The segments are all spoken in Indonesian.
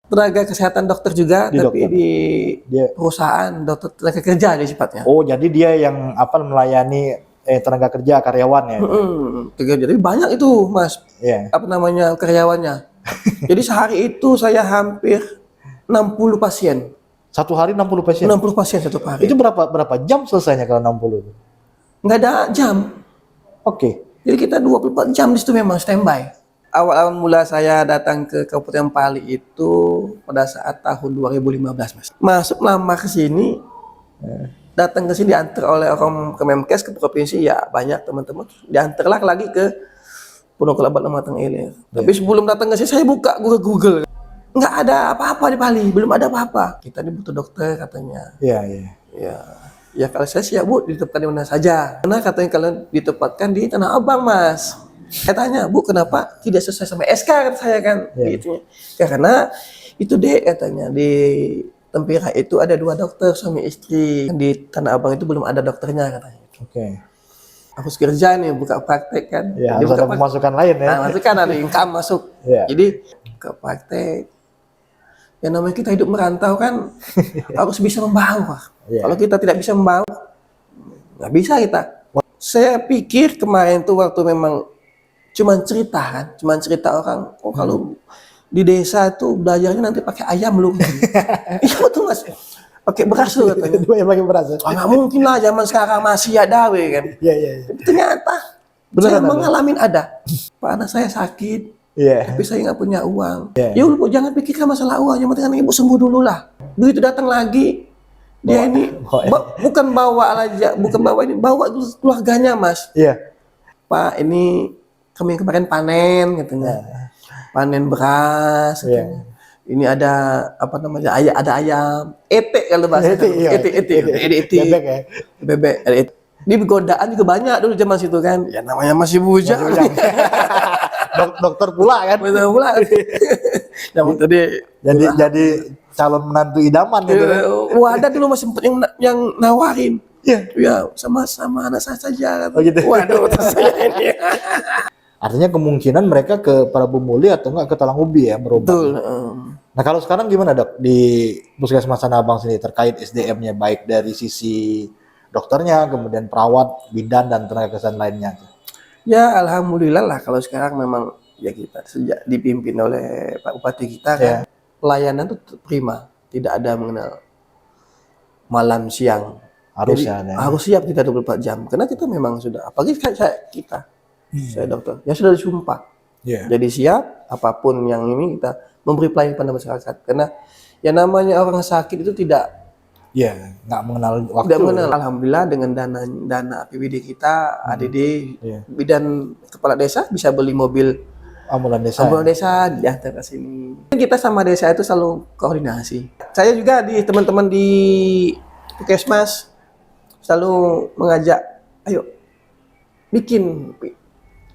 tenaga kesehatan dokter juga, Di tapi dokter. di Dia. perusahaan dokter tenaga kerja dia sifatnya. Oh, jadi dia yang melayani tenaga kerja karyawan ya. Jadi banyak itu Mas, Iya. karyawannya. Jadi sehari itu saya hampir 60 pasien. Satu hari 60 pasien. 60 pasien satu hari. Itu berapa jam selesainya kalau 60 itu? Nggak ada jam. Oke. Jadi kita 24 jam di situ memang standby. Awal-awal mula saya datang ke Kabupaten Pali itu pada saat tahun 2015 Mas. Masuk lamar ke sini, datang ke sini diantar oleh orang Kemenkes ke provinsi, ya banyak teman-teman diantarlah lagi ke Pondok Kelabat Lematang Ilir. Tapi sebelum datang ke sini saya buka Google, nggak ada apa-apa di Bali, belum ada apa-apa. Kita ini butuh dokter katanya. Iya. Ya kalau saya siap Bu, ditempatkan di mana saja. Karena katanya kalian ditempatkan di Tanah Abang Mas. Saya tanya, Bu kenapa tidak sesuai sama SK kata saya kan. Gitu. Karena itu deh katanya di Tempira itu ada 2 dokter suami istri. Di Tanah Abang itu belum ada dokternya katanya. Oke. Aku kerja nih buka praktek kan. Ya, Jadi harus ada pemasukan lain ya. Nah, masukan ada income masuk. Jadi ke praktek. Yang namanya kita hidup merantau kan harus bisa membawa. Kalau kita tidak bisa membawa, nggak bisa kita. Saya pikir kemarin tuh waktu memang cuman cerita orang, kalau di desa tuh belajarnya nanti pakai ayam lu. Iya betul Mas. Pakai beras tuh katanya. Dua yang pakai beras. Nggak mungkin lah zaman sekarang masih ada kan. Iya. Tapi ternyata saya mengalami ada. Pak anak saya sakit. Tapi saya nggak punya uang. Ya Ibu jangan pikirkan masalah uang, yang penting Ibu sembuh dulu lah. Begitu datang lagi, dia ini bukan bawa ini, bawa keluarganya Mas. Iya. Pak ini kami kemarin panen katanya, panen beras. Ini ada apa namanya ada ayam, etek kalau bahasa etek, bebek. Ini godaan juga banyak dulu zaman situ kan. Ya namanya masih bujang. Dokter pula kan. Dokter pula. Jadi calon menantu idaman gitu. Wah, ada dulu masih sempet yang nawarin. Ya, sama anak saya saja. Oh gitu. Waduh, saya ini. Artinya kemungkinan mereka ke Parabumuli atau enggak ke Talang Ubi ya berobat. Betul. Nah kalau sekarang gimana Dok di Puskesmas Tanah Abang sini terkait SDM-nya baik dari sisi dokternya, kemudian perawat, bidan dan tenaga kesehatan lainnya? Ya alhamdulillah lah kalau sekarang memang ya kita sejak dipimpin oleh Pak Bupati kita kan pelayanan itu prima, tidak ada mengenal malam siang. Harus harus siap kita 24 jam karena kita memang sudah apalagi saya dokter ya sudah disumpah. Jadi siap apapun yang ini kita memberi pelayanan pada masyarakat karena yang namanya orang sakit itu tidak nggak mengenal waktu. Tidak mengenal. Alhamdulillah dengan dana APBD kita, ADD, bidan kepala desa bisa beli mobil ambulan desa diantar ke sini. Kita sama desa itu selalu koordinasi. Saya juga di teman-teman di Puskesmas selalu mengajak, ayo bikin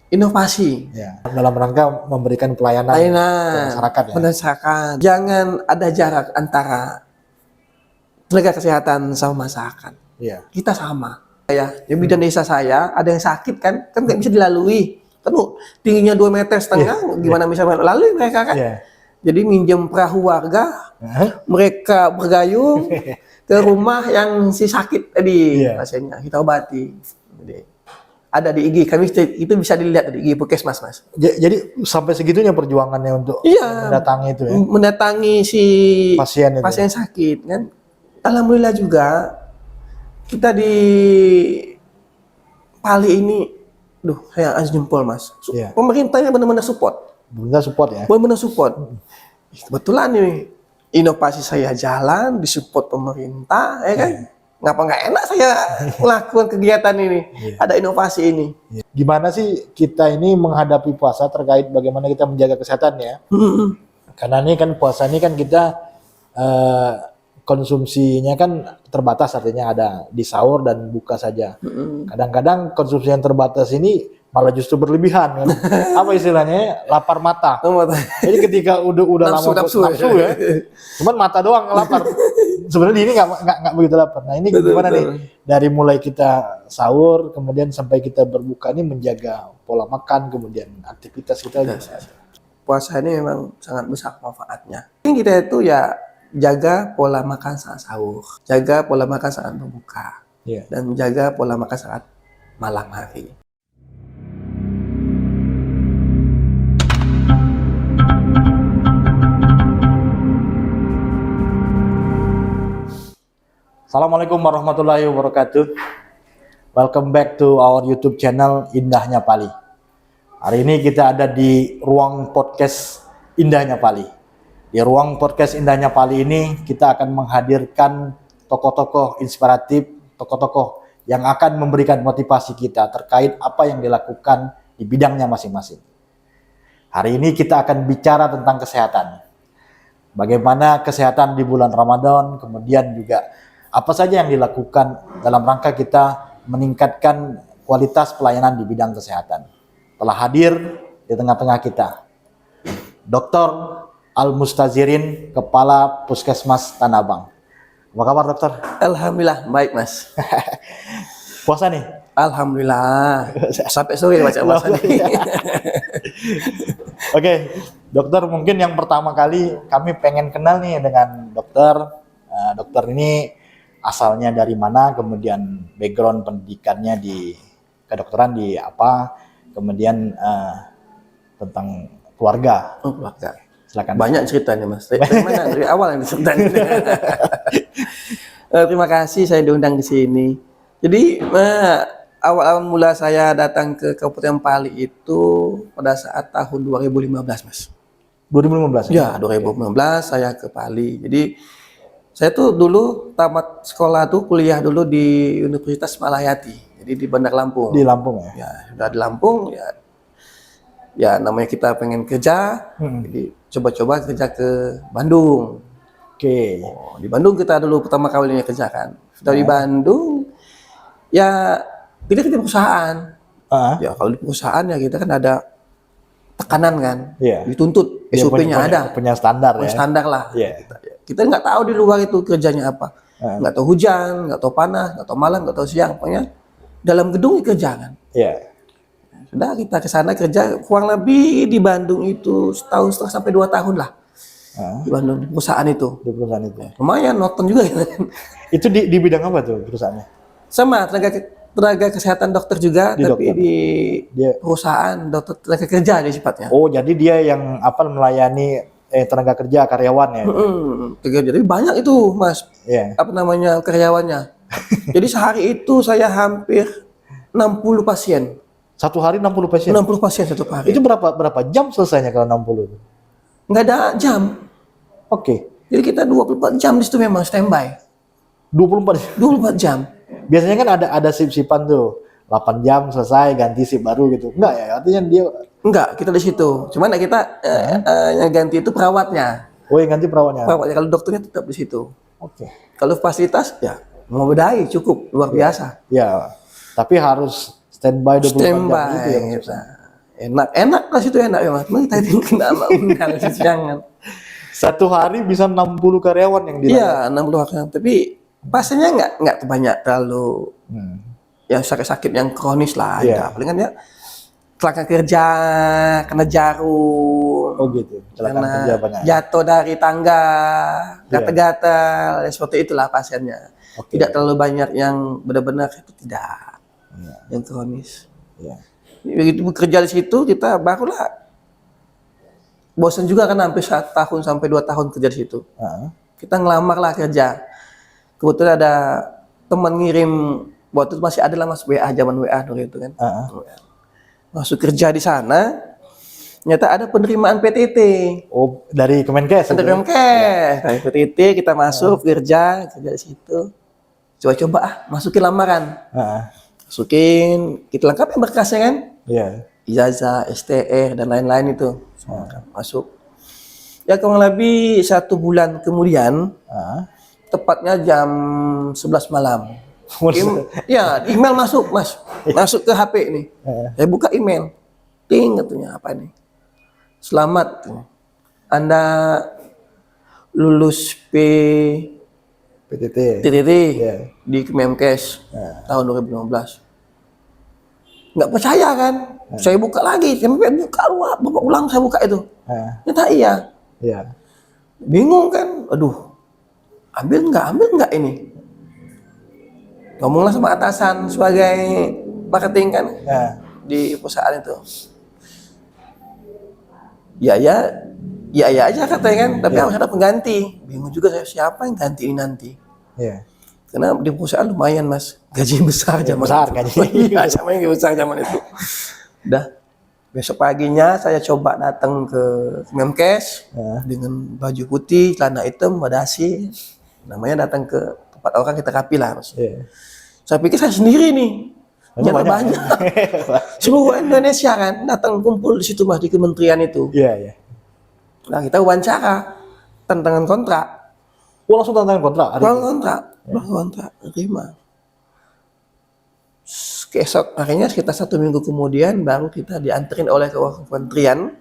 inovasi. Dalam rangka memberikan pelayanan ke masyarakat. Jangan ada jarak antara tenaga kesehatan sama masyarakat. Kita sama. Ya bidan desa saya ada yang sakit kan nggak bisa dilalui. Kan tingginya 2,5 meter, gimana bisa lalui mereka kan? Jadi minjem perahu warga, mereka bergayung ke rumah yang si sakit tadi pasiennya kita obati. Jadi, ada di IG kami itu bisa dilihat di IG Puskesmas Mas. Jadi sampai segitunya perjuangannya untuk mendatangi itu ya. Mendatangi si pasien sakit kan. Alhamdulillah juga kita di Pali ini, saya angkat jempol Mas. Pemerintahnya benar-benar support. Benar-benar support. Kebetulan nih inovasi saya jalan disupport pemerintah, ya kan? Ngapa nggak enak saya melakukan kegiatan ini? Ada inovasi ini. Gimana sih kita ini menghadapi puasa terkait bagaimana kita menjaga kesehatannya? Karena ini kan puasa ini kan kita konsumsinya kan terbatas, artinya ada di sahur dan buka saja. Kadang-kadang konsumsi yang terbatas ini malah justru berlebihan kan. Apa istilahnya? Lapar mata. Jadi ketika udah nafsu ya. Cuman mata doang lapar. Sebenarnya ini nggak begitu lapar. Nah ini gimana nih dari mulai kita sahur kemudian sampai kita berbuka ini menjaga pola makan kemudian aktivitas kita. puasa ini memang sangat besar manfaatnya. Ini kita itu ya jaga pola makan saat sahur, jaga pola makan saat berbuka, dan jaga pola makan saat malam hari. Assalamualaikum warahmatullahi wabarakatuh. Welcome back to our YouTube channel Indahnya Pali. Hari ini kita ada di ruang podcast Indahnya Pali. Di ruang podcast Indahnya Pali ini kita akan menghadirkan tokoh-tokoh inspiratif, tokoh-tokoh yang akan memberikan motivasi kita terkait apa yang dilakukan di bidangnya masing-masing. Hari ini kita akan bicara tentang kesehatan. Bagaimana kesehatan di bulan Ramadan, kemudian juga apa saja yang dilakukan dalam rangka kita meningkatkan kualitas pelayanan di bidang kesehatan. Telah hadir di tengah-tengah kita Dr. Al-Mustazirin, Kepala Puskesmas Tanah Abang. Apa kabar dokter? Alhamdulillah baik mas. Puasa nih? Alhamdulillah. Sampai sore baca puasa nih. Oke, dokter, mungkin yang pertama kali kami pengen kenal nih dengan dokter. Dokter ini asalnya dari mana, kemudian background pendidikannya di kedokteran di apa, kemudian tentang keluarga. Keluarga. Silakan. Banyak ceritanya mas. Dari mana? Dari awal yang diceritain. Terima kasih saya diundang di sini. Jadi awal mula saya datang ke Kabupaten Pali itu pada saat tahun 2015 mas. 2015? Ya 2015 saya ke Pali. Jadi saya tuh dulu tamat sekolah tuh kuliah dulu di Universitas Malayati, jadi di Bandar Lampung. Di Lampung ya? Ya, sudah di Lampung ya namanya kita pengen kerja, jadi coba-coba kerja ke Bandung. Oke. Di Bandung kita dulu pertama kalinya kerja kan. Sudah di Bandung, ya kita kerja perusahaan. Ya kalau di perusahaan ya kita kan ada tekanan kan, dituntut, SOP-nya ada. Punya standar ya? Standar lah. Kita nggak tahu di luar itu kerjanya apa, nggak tahu hujan, nggak tahu panas, nggak tahu malam, nggak tahu siang, pokoknya dalam gedung kerja kan. Sudah kita ke sana kerja kurang lebih di Bandung itu setahun setengah sampai 2 tahun lah. Di Bandung di perusahaan itu. Di perusahaan itu. Lumayan nonton juga. Itu di bidang apa tuh perusahaannya? Sama tenaga kesehatan dokter juga, Di tapi dokter. di perusahaan dokter tenaga kerja dia sifatnya. Oh, jadi dia yang melayani tenaga kerja karyawan ya? Jadi banyak itu mas, apa namanya karyawannya. Jadi sehari itu saya hampir 60 pasien. Satu hari 60 pasien? 60 pasien satu hari. Itu berapa jam selesainya kalau 60 itu? Nggak ada jam. Oke. Jadi kita 24 jam di situ memang standby. 24 jam. Biasanya kan ada sip-sipan tuh. 8 jam selesai, ganti sip baru gitu. Enggak ya? Artinya dia... Enggak, kita di situ. Cuman kita yang ganti itu perawatnya. Oh, yang ganti perawatnya? Perawatnya, kalau dokternya tetap di situ. Oke. Kalau fasilitas, ya memadai, cukup, luar biasa. Ya, tapi harus standby 24 jam itu ya. Enak lah situ enak ya mas. Kita kena undang siangan. Satu hari bisa 60 karyawan yang dilayani? Iya, 60 karyawan. Tapi pasiennya nggak banyak terlalu yang sakit-sakit yang kronis lah. Ya. Palingan ya kecelakaan kerja, kena jarum. Oh gitu. Kecelakaan kerja banyak. Jatuh dari tangga, gatal-gatal, seperti itulah pasiennya. Tidak terlalu banyak yang benar-benar itu tidak. Yang kronis. Begitu bekerja di situ kita barulah bosan juga kan hampir 1 tahun sampai 2 tahun kerja di situ. Kita ngelamar lah kerja. Kebetulan ada teman ngirim, waktu itu masih ada lah mas WA, zaman WA dulu itu kan. Masuk kerja di sana, ternyata ada penerimaan PTT. Oh, dari Kemenkes? Dari Kemenkes. Dari PTT kita masuk kerja di situ. Coba-coba masukin lamaran. Masukin, kita lengkapin berkasnya kan? Ijazah, STR dan lain-lain itu. Masuk. Ya kurang lebih 1 bulan kemudian, tepatnya jam 11 malam. Email masuk mas, masuk ke HP nih. Saya buka email, ting katanya apa nih? Selamat, Anda lulus PTT di Kemenkes tahun 2015. Nggak percaya kan? Saya buka lagi, sampai buka luar, bapak ulang saya buka itu. Ternyata iya. Bingung kan, aduh, ambil nggak ini? Ngomonglah sama atasan sebagai marketing kan di perusahaan itu. Ya aja katanya kan, tapi harus ada pengganti. Bingung juga saya siapa yang ganti ini nanti. Karena di perusahaan lumayan mas, gaji besar zaman itu. Iya, sama yang besar zaman itu. Udah, besok paginya saya coba datang ke Memkes dengan baju putih, celana hitam, badasi. Namanya datang ke tempat orang kita rapi lah mas. Saya pikir saya sendiri nih. Banyak. Seluruh Indonesia kan datang kumpul di situ mas, di kementerian itu. Nah kita wawancara, tantangan kontrak. Langsung tantangan kontrak? Kontrak, terima. Keesok harinya sekitar 1 minggu kemudian baru kita dianterin oleh kementerian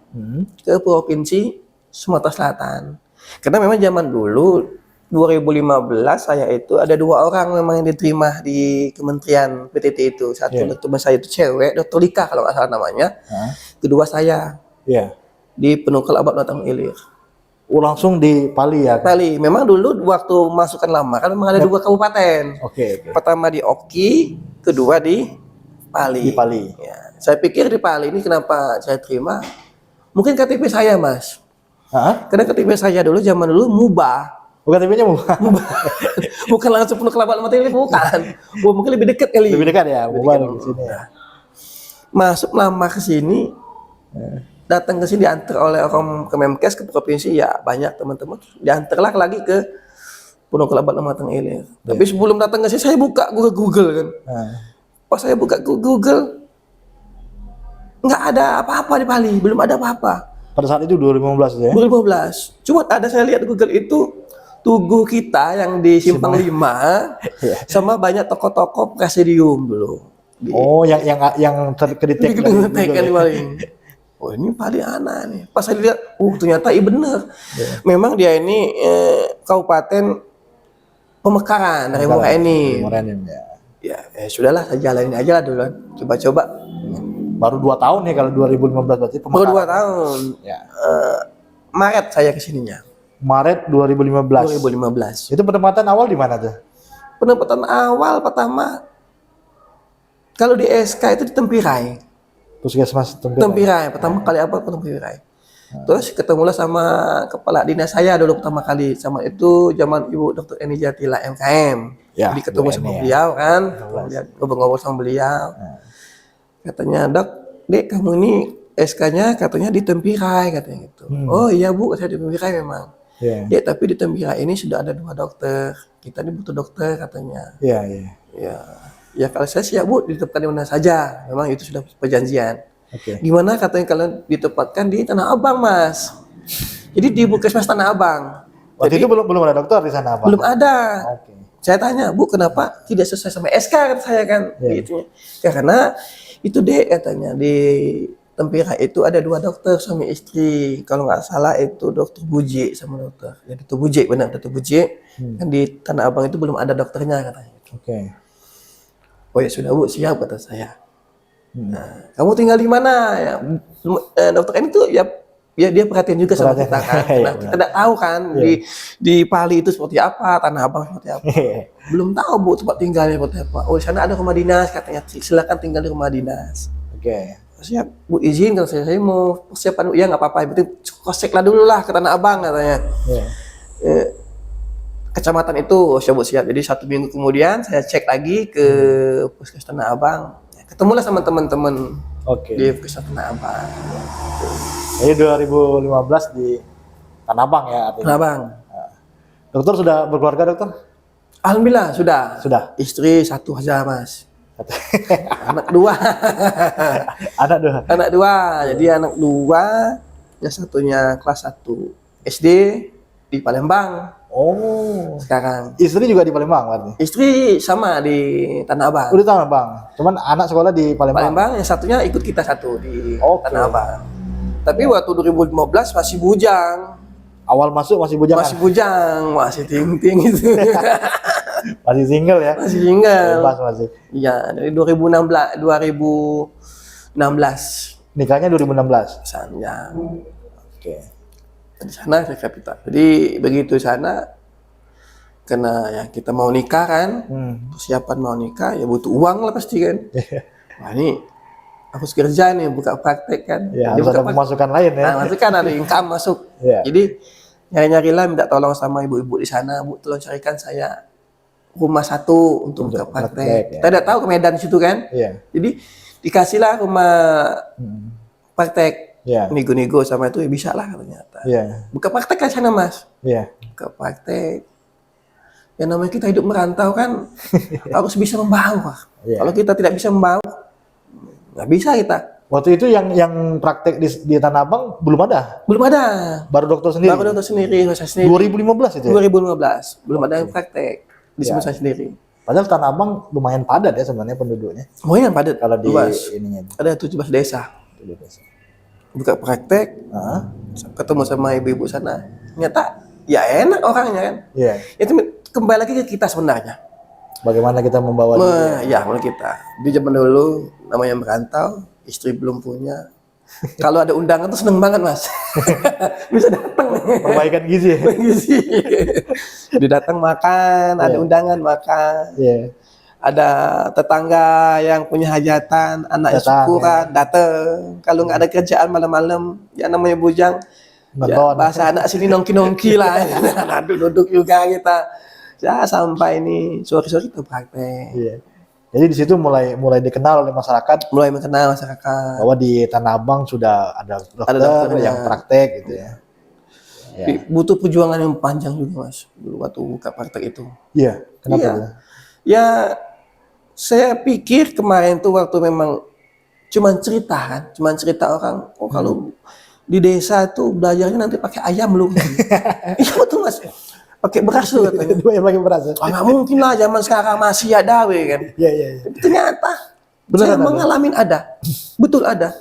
ke provinsi Sumatera Selatan. Karena memang zaman dulu 2015 saya itu ada 2 orang memang yang diterima di kementerian PTT itu. Satu dokter saya itu cewek, Dr. Lika kalau nggak salah namanya. Kedua saya di penukar obat batang ilir. Langsung di Pali ya? Pali. Memang dulu waktu masukkan lamaran memang ada 2 kabupaten. Pertama di Oki, kedua di Pali. Ya. Saya pikir di Pali ini kenapa saya terima? Mungkin KTP saya mas. Karena KTP saya zaman dulu mubah. KTP-nya mubah? Bukan langsung penuh kelabatan mata ini, bukan. Mungkin lebih dekat kali. Lebih dekat ya, mubah di sini. Masuk lama ke sini. Datang ke sini diantar oleh orang ke Memkes ke provinsi ya banyak teman-teman diantarlah lagi ke Penukar Obat Matang Ilir. Tapi sebelum datang ke sini saya buka Google kan. Pas saya buka Google nggak ada apa-apa di Bali, belum ada apa-apa. Pada saat itu 2015 ya? 2015. Cuma ada saya lihat Google itu tugu kita yang di Simpang 5 sama banyak toko-toko presidium dulu. Yang terdetek di Bali. Oh ini paling anak nih. Pas saya lihat, ternyata iya bener. Memang dia ini kabupaten pemekaran dari Morenin. Ya sudahlah, saya jalanin aja lah dulu. Coba-coba. Baru 2 tahun ya kalau 2015 berarti pemekaran. Baru 2 tahun. Maret saya kesininya. Maret 2015. Itu penempatan awal di mana tuh? Penempatan awal pertama kalau di SK itu di Tempirai. Puskesmas Tempirai. Pertama kali apa Tempirai. Terus ketemulah sama kepala dinas saya dulu pertama kali, sama itu zaman Ibu Dr. Eni Jatila MKM. Jadi ketemu sama beliau kan, ngobrol-ngobrol sama beliau. Katanya, Dek kamu ini SK-nya katanya di Tempirai katanya gitu. Oh iya Bu, saya di Tempirai memang. Dek tapi di Tempirai ini sudah ada 2 dokter. Kita ini butuh dokter katanya. Ya kalau saya siap Bu, ditempatkan di mana saja. Memang itu sudah perjanjian. Gimana katanya kalian ditempatkan di Tanah Abang mas. Jadi di Puskesmas Tanah Abang. Waktu itu belum ada dokter di sana apa? Belum ada. Saya tanya, Bu kenapa tidak sesuai sama SK kata saya kan. Gitu. Karena itu deh katanya di Tempirai itu ada 2 dokter suami istri. Kalau nggak salah itu Dokter Buji sama dokter. Ya Dokter Buji, benar Dokter Buji. Kan di Tanah Abang itu belum ada dokternya katanya. Oh ya sudah Bu, siap kata saya. Nah, kamu tinggal di mana ya? Dokter ini tuh ya dia perhatian juga sama kita kan. Nah, kita tidak tahu kan di Pali itu seperti apa, Tanah Abang seperti apa. Belum tahu Bu tempat tinggalnya seperti apa. Oh di sana ada rumah dinas katanya. Silakan tinggal di rumah dinas. Siap Bu, izin kalau saya mau persiapan. Ya nggak apa-apa, yang penting kosek lah dulu lah ke Tanah Abang katanya. Kecamatan itu siap. Jadi 1 minggu kemudian saya cek lagi ke Puskesmas Tanah Abang. Ketemulah sama teman-teman di Puskesmas Tanah Abang. Jadi 2015 di Tanah Abang ya artinya. Tanah Abang. Dokter sudah berkeluarga dokter? Alhamdulillah sudah. Istri 1 aja mas. Anak 2. Anak 2. Jadi anak 2, yang satunya kelas 1 SD di Palembang. Sekarang. Istri juga di Palembang berarti? Istri sama di Tanah Abang. Di Tanah Abang. Cuman anak sekolah di Palembang. Yang satunya ikut kita 1 di Tanah Abang. Tapi waktu 2015 masih bujang. Awal masuk masih bujang. Masih ting-ting itu. Masih single ya? Masih single. Masih. Iya, dari 2016 16 Nikahnya 2016. misalnya. Oke. Di sana saya kapital. Jadi begitu sana, karena ya kita mau nikah kan, persiapan mau nikah ya butuh uang lah pasti kan. Nah ini aku kerja nih buka praktek kan. Ya, Jadi harus ada pemasukan lain ya. Nah, masuk kan ada income masuk. Jadi nyari-nyari lah minta tolong sama ibu-ibu di sana, Bu tolong carikan saya rumah satu untuk buka praktek. Kita udah tahu ke Medan situ kan. Jadi dikasihlah rumah praktek. Nego-nego sama itu ya bisa lah ternyata. Buka praktek kan sana Mas. Buka praktek. Yang namanya kita hidup merantau kan harus bisa membawa. Kalau kita tidak bisa membawa, nggak bisa kita. Waktu itu yang praktek di Tanah Abang belum ada? Belum ada. Baru dokter sendiri? Baru dokter sendiri, saya sendiri. 2015 itu ya? 2015. Belum ada yang praktek. Disebut saya sendiri. Padahal Tanah Abang lumayan padat ya sebenarnya penduduknya. Lumayan padat. Kalau di ininya. Ada 17 desa. Buka praktek, ketemu sama ibu-ibu sana. Ternyata ya enak orangnya kan. Itu kembali lagi ke kita sebenarnya. Bagaimana kita membawa ya menurut kita. Di zaman dulu namanya merantau, istri belum punya. Kalau ada undangan tuh seneng banget Mas. Bisa datang. Perbaikan gizi. Gizi. Didatang makan, ada undangan makan. Ada tetangga yang punya hajatan, anak syukuran datang. Kalau nggak ada kerjaan malam-malam, ya namanya bujang. Ya, bahasa anak sini nongki-nongki lah. Duduk juga kita. Ya sampai ini sore-sore kita praktek. Jadi di situ mulai dikenal oleh masyarakat. Mulai mengenal masyarakat. Bahwa di Tanah Abang sudah ada dokter yang praktek gitu ya. Butuh perjuangan yang panjang juga Mas. Dulu waktu buka praktek itu. Kenapa? Ya saya pikir kemarin tuh waktu memang cuman cerita kan. Cuman cerita orang. Oh kalau di desa tuh belajarnya nanti pakai ayam lu. Iya betul Mas. Pakai beras tuh katanya. Pakai beras. Nggak mungkin lah zaman sekarang masih ada kan. Tapi ternyata saya mengalami ada. Betul ada.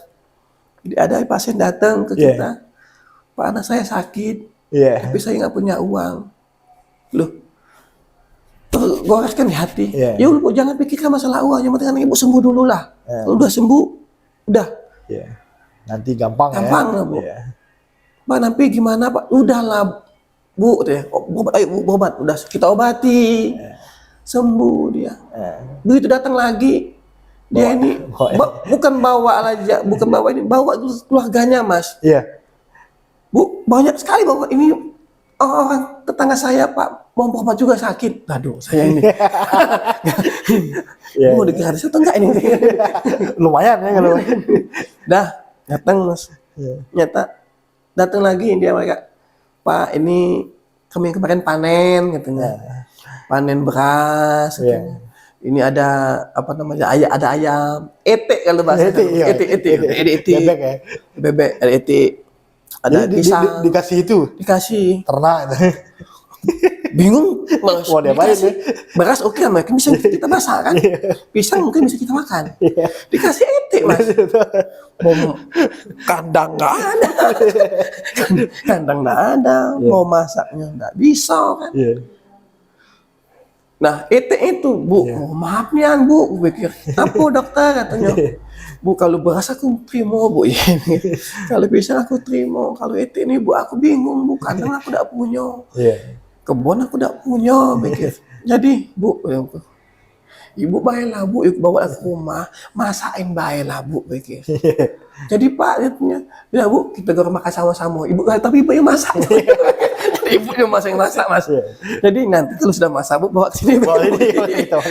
Jadi ada pasien datang ke kita. Pak anak saya sakit. Tapi saya nggak punya uang. Loh. Goreskan di hati. Ya udah jangan pikirkan masalah uang. Yang penting ibu sembuh dulu lah. Kalau udah sembuh, udah. Nanti gampang ya. Gampang lah Bu. Pak nanti gimana Pak? Udahlah Bu, berobat, ayo Bu, berobat. Udah kita obati, sembuh dia. Begitu datang lagi, dia ini bukan bawa aja, bukan bawa ini, bawa keluarganya Mas. Bu, banyak sekali bawa ini orang tetangga saya Pak, mau berobat juga sakit. Aduh, saya ini. Mau digratis atau enggak ini? Lumayan ya kalau. Dah, datang Mas. Nyata datang lagi dia mereka. Pak ini kami kemarin panen katanya, panen beras. Ini ada apa namanya ada ayam, etek kalau bahasa bebek, ada etek, ada pisang. Dikasih itu, dikasih ternak. Bingung Mas. Mau diapain ya? Beras oke lah, bisa kita masak kan. Pisang mungkin bisa kita makan. Dikasih etek Mas. Mau kandang nggak ada. Kandang nggak ada. Mau masaknya nggak bisa kan. Nah etek itu Bu, maaf nih Bu, pikir apa dokter katanya. Bu kalau beras aku terima Bu, kalau pisang aku terima, kalau etek ini Bu aku bingung Bu, kandang aku nggak punya. Kebun aku tidak punya, mikir. Jadi, Bu, ibu baiklah Bu, ibu bawa ke rumah, masakin baiklah Bu, mikir. Jadi Pak, ya Bu, kita ke rumah makan sama-sama. Ibu, tapi ibu yang masak. Ibu yang masak Mas. Jadi nanti kalau sudah masak Bu, bawa ke sini.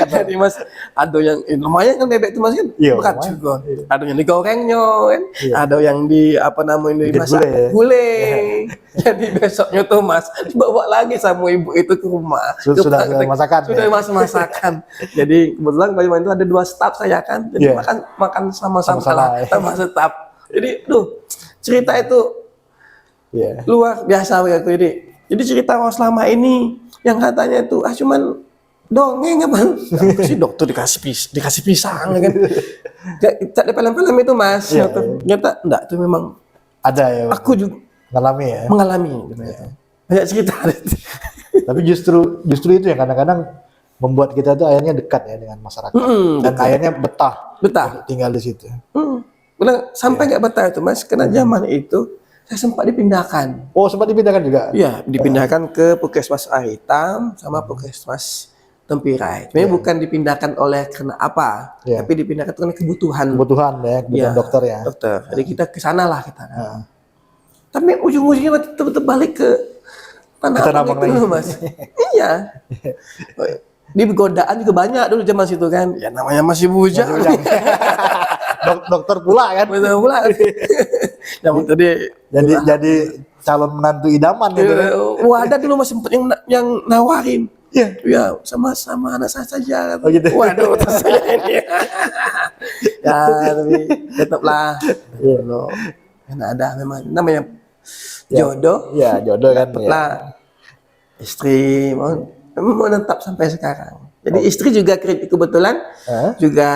Jadi Mas, ada yang lumayan kan bebek itu Mas kan berat juga. Ada yang digorengnya kan, ada yang di apa namanya dimasak gulai. Jadi besoknya tuh Mas dibawa lagi sama ibu itu ke rumah. Sudah masakan. Sudah masakan. Jadi kebetulan bagaimana itu ada 2 staf saya kan. Jadi makan sama-sama sama staf. Jadi cerita itu luar biasa begitu. Jadi cerita orang selama ini yang katanya itu cuman dongeng apa sih dokter dikasih pisang kan. Cak di film-film itu Mas. Ternyata enggak itu memang ada ya. Aku juga mengalami banyak cerita. Tapi justru itu yang kadang-kadang membuat kita tuh akhirnya dekat ya dengan masyarakat dan akhirnya betah tinggal di situ. sampai nggak betah itu Mas, karena zaman itu saya sempat dipindahkan. Oh, sempat dipindahkan juga? Iya, dipindahkan ke Puskesmas Aritam sama Puskesmas Tempirai. Sebenarnya bukan dipindahkan oleh karena apa, tapi dipindahkan karena kebutuhan. Kebutuhan dokter ya. Dokter. Jadi kita ke sana lah kita. Tapi ujung-ujungnya tetap balik ke Tanah Abang itu, Mas. Iya. Di godaan juga banyak dulu zaman situ kan. Ya namanya masih bujang. Dokter pula kan. Betul pula. Yang tadi jadi calon menantu idaman gitu kan. Wah, ada dulu Mas sempet yang nawarin. Ya, sama anak saya saja. Oh gitu. Waduh, saya ini. Ya, tapi tetaplah. Karena ada memang namanya jodoh. Ya, jodoh kan. Dapatlah istri mau menetap sampai sekarang. Jadi istri juga kebetulan juga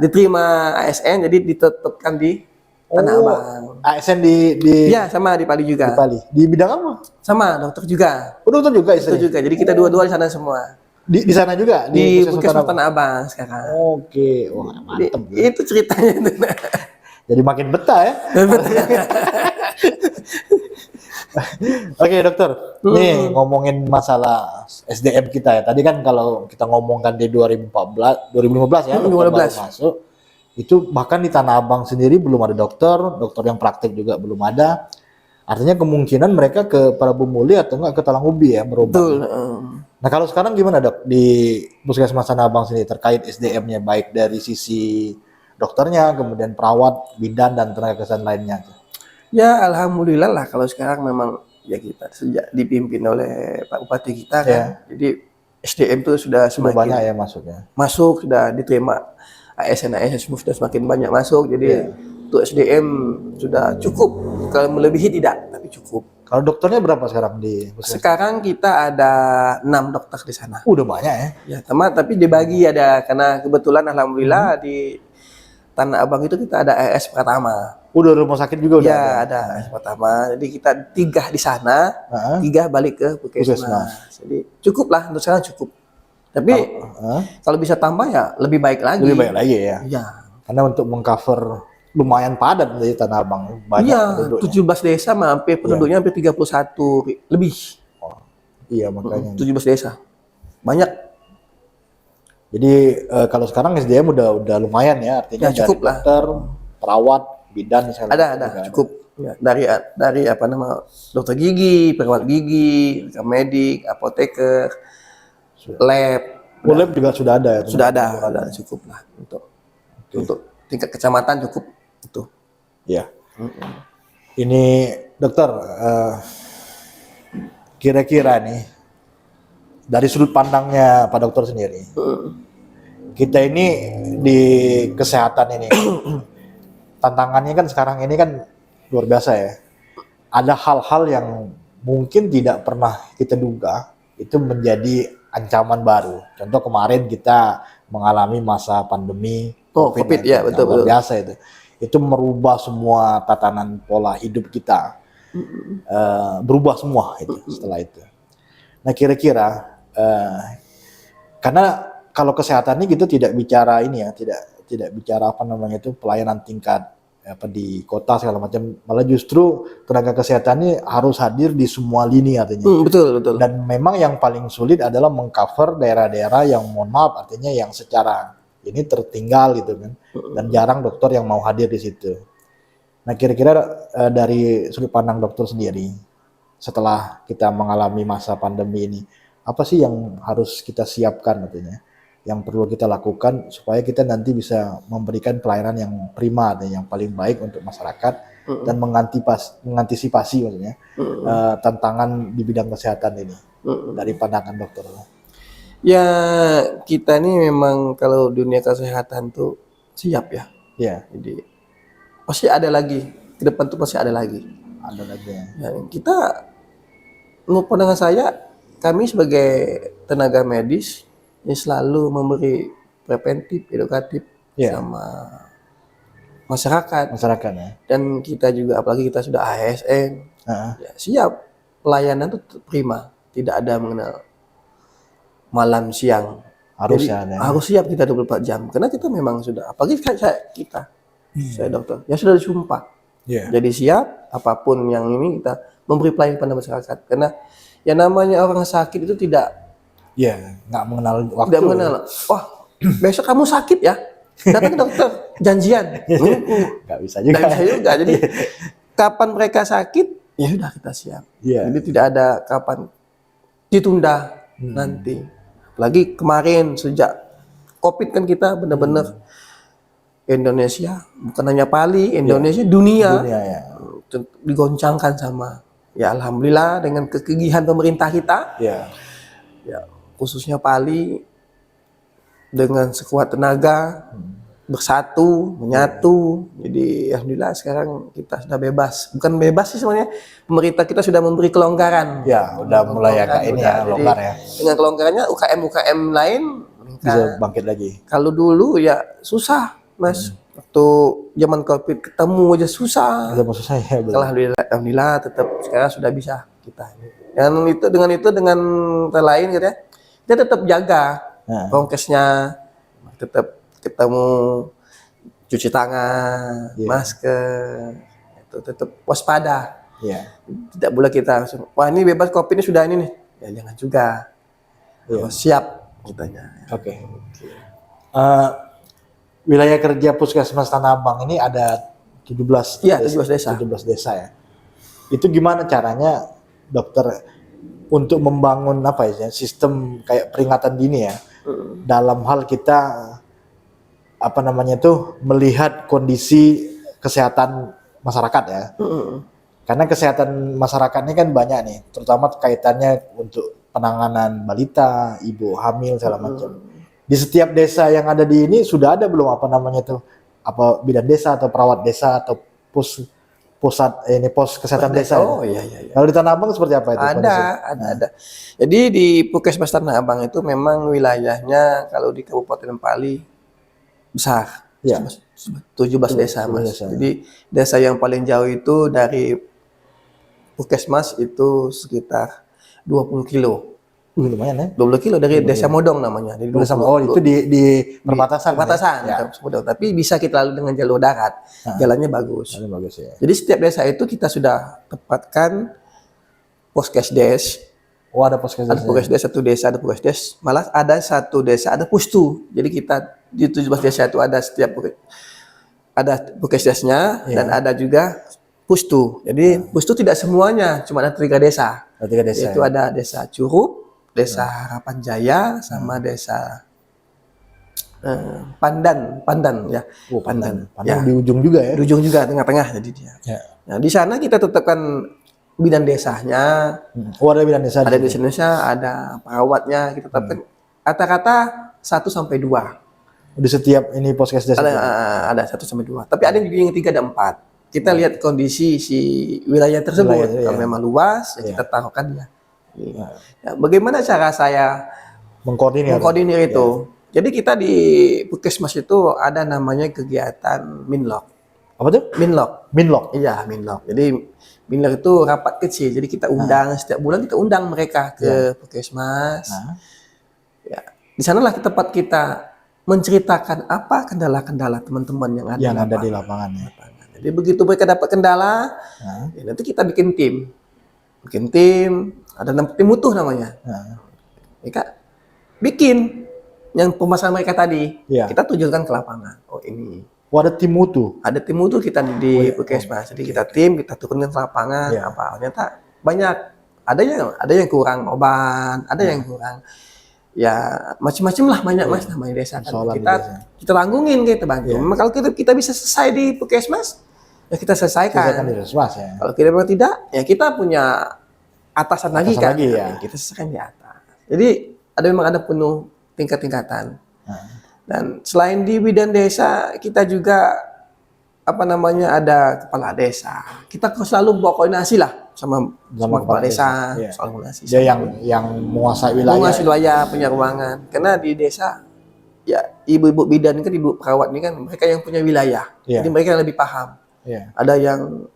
diterima ASN, jadi ditetapkan di Tanah Abang. ASN di ya sama di Pali juga. Di Pali. Di bidang apa? Sama dokter juga. Oh, dokter juga istri. Dokter juga. Jadi kita dua-dua di sana semua. Di sana juga di Puskesmas Tanah Abang sekarang. Oke, wah mantep. Itu ceritanya itu. Jadi makin betah ya. Oke dokter, nih ngomongin masalah SDM kita ya. Tadi kan kalau kita ngomongkan di 2015 ya, 2015 masuk, itu bahkan di Tanah Abang sendiri belum ada dokter yang praktek juga belum ada. Artinya kemungkinan mereka ke Prabu Muli atau enggak ke Talang Ubi ya berubah. Betul. Nah kalau sekarang gimana dok di Puskesmas Tanah Abang sendiri terkait SDM-nya baik dari sisi dokternya, kemudian perawat, bidan dan tenaga kesehatan lainnya? Ya alhamdulillah lah kalau sekarang memang ya kita sejak dipimpin oleh Pak Bupati kita kan, jadi SDM itu sudah semakin banyak ya masuknya. Masuk sudah diterima ASN sudah semakin banyak masuk, jadi untuk SDM sudah cukup, kalau melebihi tidak tapi cukup. Kalau dokternya berapa sekarang di Puskesmas? Sekarang kita ada 6 dokter di sana. Udah banyak ya? Ya teman, tapi dibagi ada karena kebetulan alhamdulillah di Tanah Abang itu kita ada AS Pratama. Udah rumah sakit juga udah? Ya ada AS Pratama. Jadi kita 3 di sana, 3 balik ke Puskesmas. Jadi cukup lah untuk sekarang cukup. Tapi kalau bisa tambah ya lebih baik lagi. Lebih baik lagi ya? Iya. Karena untuk mengcover lumayan padat dari Tanah Abang. Banyak penduduknya. 17 desa hampir penduduknya hampir 31 lebih. Oh, iya makanya. 17 desa. Banyak. Jadi kalau sekarang SDM udah lumayan ya, artinya ya, cukup dari dokter, perawat, bidan misalnya. Ada cukup. Ya, dari apa nama dokter gigi, perawat gigi, medik, apoteker, lab. Lab juga sudah ada ya? Sudah ada cukup lah untuk tingkat kecamatan cukup itu. Iya. Ini dokter, kira-kira nih dari sudut pandangnya Pak Dokter sendiri, kita ini di kesehatan ini tantangannya kan sekarang ini kan luar biasa ya. Ada hal-hal yang mungkin tidak pernah kita duga itu menjadi ancaman baru. Contoh kemarin kita mengalami masa pandemi COVID ya betul. Luar biasa itu. Itu merubah semua tatanan pola hidup kita, berubah semua itu setelah itu. Nah kira-kira karena kalau kesehatan ini kita tidak bicara ini ya, tidak bicara apa namanya itu pelayanan tingkat apa di kota segala macam, malah justru tenaga kesehatan ini harus hadir di semua lini artinya. Betul. Dan memang yang paling sulit adalah mengcover daerah-daerah yang mohon maaf artinya yang secara ini tertinggal gitu kan, dan jarang dokter yang mau hadir di situ. Nah kira-kira dari sudut pandang dokter sendiri, setelah kita mengalami masa pandemi ini, apa sih yang harus kita siapkan artinya, yang perlu kita lakukan supaya kita nanti bisa memberikan pelayanan yang prima, artinya yang paling baik untuk masyarakat dan mengantisipasi maksudnya tantangan di bidang kesehatan ini dari pandangan dokter. Ya kita ini memang kalau dunia kesehatan tuh siap ya. Ya. Jadi pasti ada lagi ke depan tuh pasti ada lagi. Ada lagi. Ya, kita menurut pandangan saya, kami sebagai tenaga medis ini selalu memberi preventif, edukatif sama masyarakat ya. Dan kita juga apalagi kita sudah ASN, ya, siap pelayanan itu prima, tidak ada mengenal malam siang. Harus. Jadi, harus siap kita 24 jam karena kita memang sudah apalagi kita Saya dokter. Ya sudah disumpah. Jadi siap apapun yang ini kita memberi pelayanan kepada masyarakat. Karena yang namanya orang sakit itu tidak nggak mengenal waktu. Tidak mengenal. Wah, besok kamu sakit ya? Datang ke dokter, janjian. Nggak bisa juga. Nggak bisa juga. Jadi kapan mereka sakit, ya sudah kita siap. Jadi tidak ada kapan ditunda nanti. Lagi kemarin sejak COVID kan kita benar-benar Indonesia, bukan hanya Pali, Indonesia, dunia digoncangkan sama. Ya alhamdulillah dengan kegigihan pemerintah kita. Ya khususnya Pali dengan sekuat tenaga bersatu, menyatu. Jadi alhamdulillah sekarang kita sudah bebas. Bukan bebas sih sebenarnya, pemerintah kita sudah memberi kelonggaran. Udah mulai agak ini ya, longgar ya. Dengan kelonggarannya UKM lain bisa bangkit lagi. Kalau dulu ya susah, Mas. Waktu zaman COVID ketemu aja susah. Alhamdulillah tetap sekarang sudah bisa kita. Dengan lain gitu ya. Kita tetap jaga prokesnya, tetap ketemu, cuci tangan, masker, itu tetap waspada. Tidak boleh kita langsung, wah ini bebas COVID ini sudah ini nih. Ya jangan juga. Siap kitanya. Wilayah kerja Puskesmas Tanah Abang ini ada 17 desa ya. Itu gimana caranya dokter untuk membangun sistem kayak peringatan dini ya, dalam hal kita melihat kondisi kesehatan masyarakat ya. Karena kesehatan masyarakat ini kan banyak nih, terutama kaitannya untuk penanganan balita, ibu hamil segala macam. Di setiap desa yang ada di ini sudah ada belum bidan desa atau perawat desa atau pos kesehatan desa? Iya. Kalau di Tanah Abang seperti apa itu? Ada. Jadi di Puskesmas Tanah Abang itu memang wilayahnya kalau di Kabupaten Pali besar. 17 desa, Mas. Jadi desa yang paling jauh itu dari Puskesmas itu sekitar 20 kilo. Lumayan ya? 20 kilo dari Desa Modong namanya. Itu di perbatasan. Tapi bisa kita lalui dengan jalur darat. Jalannya bagus. Ya. Jadi setiap desa itu kita sudah tempatkan Poskesdes. Ada Poskesdes. Ada Poskesdes, satu desa ada Poskesdes. Malah ada satu desa ada Pustu. Jadi kita di 17 desa itu ada Poskesdesnya dan ada juga Pustu. Jadi Pustu tidak semuanya, cuma ada 3 desa. Itu ada Desa Curup, Desa Harapan Jaya, sama Desa Pandan ya. Pandan di ujung juga ya. Di ujung juga, tengah-tengah jadi dia. Nah, di sana kita tetapkan bidan desanya. Ada bidan desa. Ada di Indonesia, ada perawatnya, kita tetapkan kata-kata 1 sampai 2. Di setiap ini Poskesdes. Ada 1 sampai 2. Tapi ada juga yang 3 dan 4. Kita lihat kondisi si wilayah tersebut. Kalau memang luas, kita taruhkan dia. Bagaimana cara saya mengkoordinir itu? Jadi kita di Puskesmas itu ada namanya kegiatan Minlok. Apa tuh? Minlok. Iya, Minlok. Jadi Minlok itu rapat kecil. Jadi kita undang setiap bulan, kita undang mereka ke Puskesmas. Di sanalah tempat kita menceritakan apa kendala-kendala teman-teman yang ada di lapangan. Jadi begitu mereka dapat kendala, nanti kita bikin tim, ada tim utuh namanya. Mereka bikin yang pemasaran mereka tadi, kita tujukan ke lapangan. Ini. Ada tim utuh. Ada tim utuh kita di Puskesmas. Jadi kita turunkan ke lapangan. Ternyata banyak. Ada yang kurang obat, ada yang kurang. Ya macam-macam lah banyak Mas namanya desa. Kita tanggungin, kita bantu. Memang kalau kita bisa selesai di Puskesmas, ya kita selesaikan. Kalau kita memang tidak, ya kita punya atasan lagi kan. Kita selesaikan di atas. Jadi memang ada penuh tingkat-tingkatan. Dan selain di bidan desa, kita juga ada kepala desa. Kita selalu bawa koordinasi lah sama kepala desa. Soal koordinasi. Dia yang menguasai wilayah. Menguasai wilayah, punya ruangan. Karena di desa, ya ibu-ibu bidan kan, ibu perawat ini kan mereka yang punya wilayah. Jadi mereka yang lebih paham. Ada yang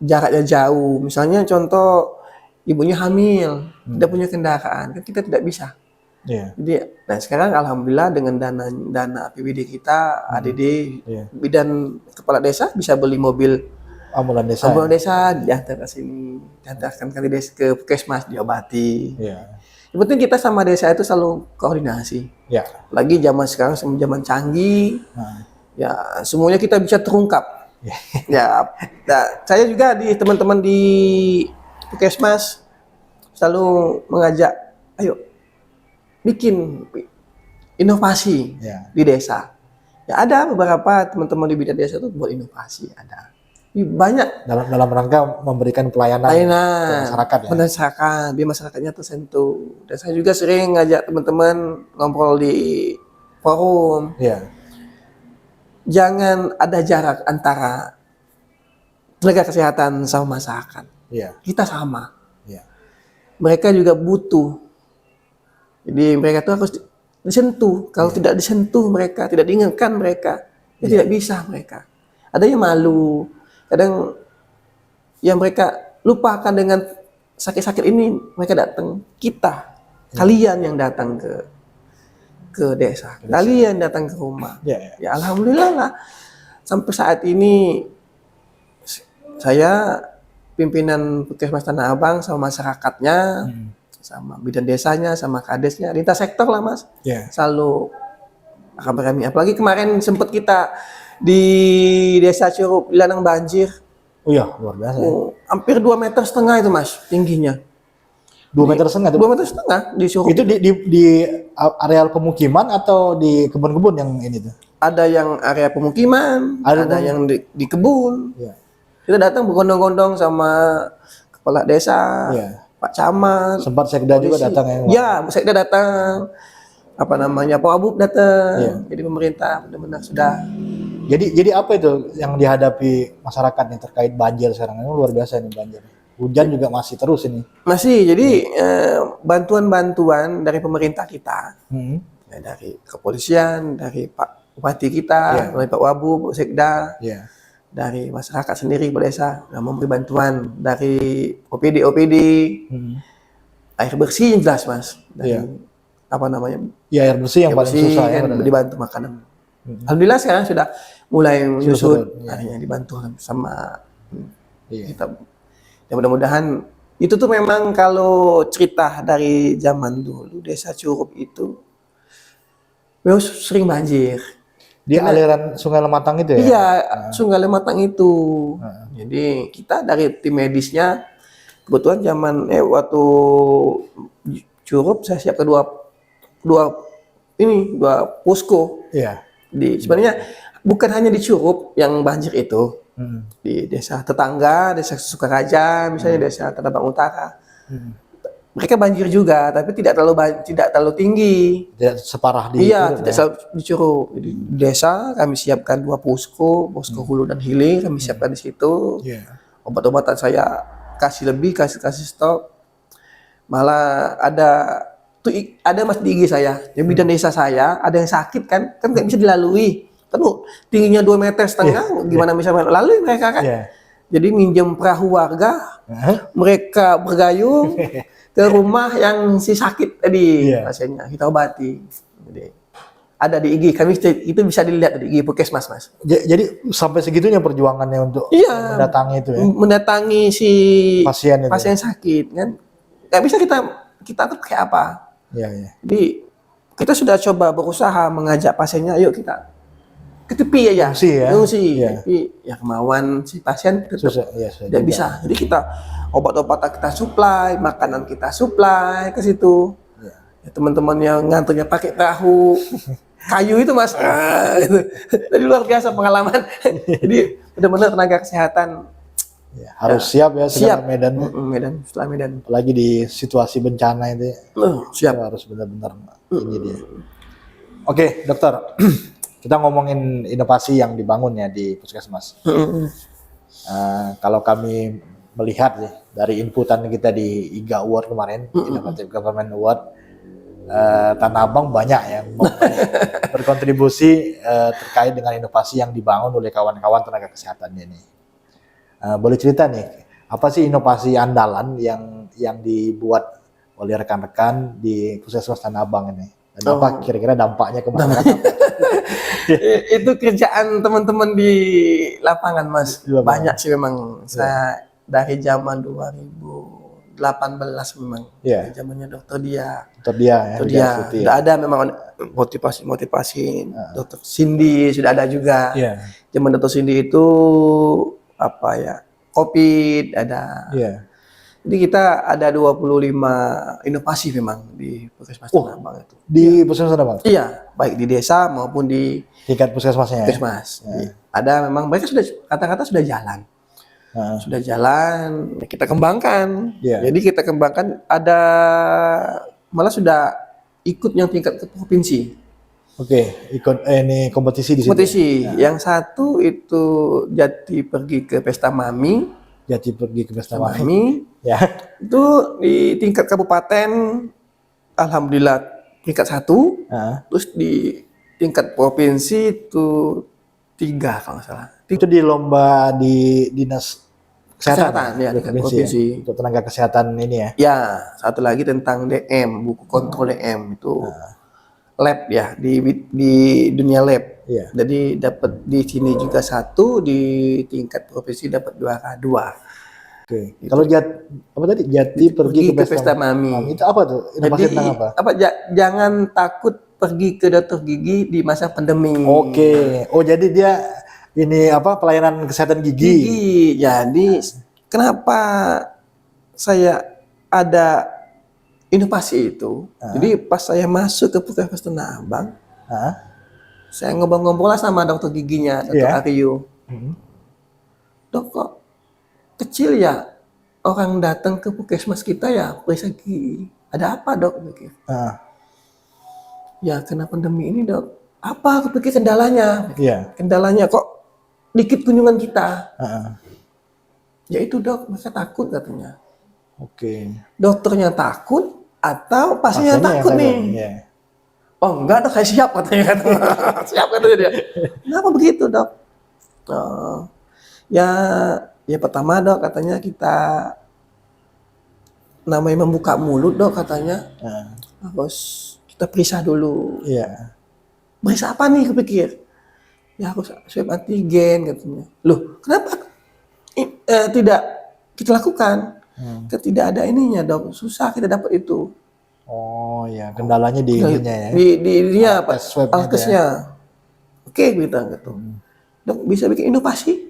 jaraknya jauh. Misalnya contoh ibunya hamil, tidak punya kendaraan, kan kita tidak bisa Jadi, nah sekarang alhamdulillah dengan dana APBD kita, ADD, bidan kepala desa bisa beli mobil Ambulan desa. ambulan desa, diantar ke sini, diantarkan ke puskesmas, diobati. Yang penting kita sama desa itu selalu koordinasi. Lagi zaman sekarang sama zaman canggih, ya semuanya kita bisa terungkap. Ya, nah, saya juga di teman-teman di puskesmas selalu mengajak, ayo bikin inovasi di desa. Ya ada beberapa teman-teman di bidang desa itu buat inovasi, ada. Banyak dalam rangka memberikan pelayanan ke masyarakat ya. Masyarakat, biar masyarakatnya tersentuh. Dan saya juga sering ngajak teman-teman ngobrol di forum. Jangan ada jarak antara tenaga kesehatan sama masyarakat. Kita sama. Mereka juga butuh. Jadi mereka tuh harus disentuh. Kalau tidak disentuh mereka, tidak diingatkan mereka, ya tidak bisa mereka. Ada yang malu. Kadang yang mereka lupakan dengan sakit-sakit ini, mereka datang. Kalian yang datang ke desa, kalian datang ke rumah. Ya alhamdulillah lah. Sampai saat ini saya pimpinan Puskesmas Tanah Abang sama masyarakatnya, sama bidan desanya, sama kadesnya, lintas sektor lah mas. Selalu akan berkami. Apalagi kemarin sempat kita di Desa Curup dilandang banjir. Luar biasa. Hampir 2,5 meter itu mas tingginya. 2,5 meter? 2,5 meter di Curup. Itu di areal pemukiman atau di kebun-kebun yang ini tuh? Ada yang area pemukiman, ada yang di kebun. Kita datang bergondong-gondong sama kepala desa, Pak Camat. Sempat Sekda juga datang ya? Ya, Sekda datang. Apa namanya, Pak Wabub datang. Jadi pemerintah benar-benar sudah. Jadi apa itu yang dihadapi masyarakat nih terkait banjir sekarang? Ini luar biasa nih banjir. Hujan juga masih terus ini. Masih, jadi bantuan-bantuan dari pemerintah kita, ya, dari kepolisian, dari Pak Bupati kita, dari Pak Wabub, Pak Sekda, dari masyarakat sendiri, Pak Desa, memberi bantuan dari OPD, air bersih yang jelas mas, dari apa namanya? Ya air bersih yang paling susah ya. Dibantu makanan. Alhamdulillah sekarang sudah mulai menyusut, akhirnya dibantu sama kita. Ya mudah-mudahan itu tuh memang kalau cerita dari zaman dulu Desa Curup itu memang sering banjir. Di aliran Sungai Lematang itu ya? Iya, Sungai Lematang itu. Jadi kita dari tim medisnya kebetulan zaman waktu Curup saya siap dua posko. Sebenarnya bukan hanya di Curup yang banjir itu. Di desa tetangga, desa Sukaraja, misalnya desa Tanah Abang Utara, mereka banjir juga, tapi tidak terlalu tinggi, tidak separah di tidak di Curup. Jadi di desa kami siapkan 2 posko hulu dan hilir kami siapkan di situ. Obat-obatan saya kasih lebih, kasih stok. Malah ada mas di IG saya, yang bidan desa saya, ada yang sakit kan nggak bisa dilalui. Kan tingginya 2,5 meter, gimana bisa lalu mereka kan? Jadi minjem perahu warga, mereka bergayung ke rumah yang si sakit tadi pasiennya, kita obati. Jadi ada di IG kami, itu bisa dilihat di IG Puskesmas mas. Jadi sampai segitunya perjuangannya untuk mendatangi itu ya? Mendatangi si pasien sakit kan, nggak bisa kita tuh kayak apa? Jadi kita sudah coba berusaha mengajak pasiennya, ayo kita ke tepi aja, ngungsi. Tapi ya kemauan si pasien tidak bisa. Jadi kita obat-obatan kita supply, makanan kita supply ke situ. Teman-teman yang nganternya pakai perahu kayu itu mas, gitu. Jadi luar biasa pengalaman. Jadi benar-benar tenaga kesehatan harus siap ya segala medan. Setelah medan. Apalagi di situasi bencana itu. Siap. Harus benar-benar ini dia. Oke, dokter. Kita ngomongin inovasi yang dibangun ya di Puskesmas. Kalau kami melihat ya, dari inputan kita di IGA Award kemarin, Innovative Government Award, Tanah Abang banyak yang berkontribusi terkait dengan inovasi yang dibangun oleh kawan-kawan tenaga kesehatan ini. Boleh cerita nih, apa sih inovasi andalan yang dibuat oleh rekan-rekan di Puskesmas Tanah Abang ini. Dan apa kira-kira dampaknya ke masyarakat? Itu kerjaan teman-teman di lapangan, Mas. Di lapangan. Banyak sih memang. Saya dari zaman 2018 memang. Iya. Zamannya Dokter Dia. Dokter Dia ya. Dokter Dia. Sudah ada memang motivasi. Dokter Cindy sudah ada juga. Iya. Zaman Dokter Cindy itu apa ya? COVID ada. Iya. Jadi kita ada 25 inovasi memang di Puskesmas Tanah Abang itu. Di Puskesmas Tanah Abang? Iya, baik di desa maupun di tingkat puskesmasnya. Puskesmas. Ada memang mereka sudah kata-kata sudah jalan. Sudah jalan, kita kembangkan. Jadi kita kembangkan ada malah sudah ikut yang tingkat ke provinsi. Oke, ikut ini kompetisi di situ. Kompetisi. Yang satu itu Jati pergi ke Pesta Mami. Jati pergi ke Pesta Mami. Ya. Itu di tingkat kabupaten alhamdulillah tingkat 1. Terus di tingkat provinsi itu 3 kalau nggak salah. Itu di lomba di dinas kesehatan ya, tingkat provinsi. Ya? Untuk tenaga kesehatan ini ya. Ya, satu lagi tentang DM, buku kontrol DM itu. Lab ya, di dunia lab. Jadi dapat di sini juga 1, di tingkat provinsi dapat 2. Oke. Kalau Jati pergi ke Pesta Mami. Itu apa tuh? Jadi tentang apa? Jangan takut pergi ke dokter gigi di masa pandemi. Oke. Oh, jadi dia ini pelayanan kesehatan gigi. Jadi kenapa saya ada inovasi itu? Jadi pas saya masuk ke Puskesmas Tanah Abang, saya ngobrol-ngobrol lah sama dokter giginya, Dokter Aryo. Dok, kok kecil ya orang datang ke puskesmas kita ya periksa gigi. Ada apa, Dok? Ya kena pandemi ini, Dok. Apa aku pikir kendalanya? Kendalanya kok dikit kunjungan kita. Ya itu, Dok, mereka takut katanya. Oke. Dokternya takut atau pasiennya takut nih? Oh enggak, Dok, saya siap katanya. Siap katanya dia. Kenapa begitu, Dok? Ya pertama, Dok, katanya kita namanya membuka mulut, Dok, katanya. Harus kita periksa dulu. Periksa apa nih, kepikir? Ya harus swab antigen katanya. Loh, kenapa tidak kita lakukan? Tidak ada ininya, Dok. Susah kita dapat itu. Oh ya, kendalanya di ininya ya. Di dia apa? Swabnya. Alkesnya. Oke, kita gitu. Dok, bisa bikin inovasi?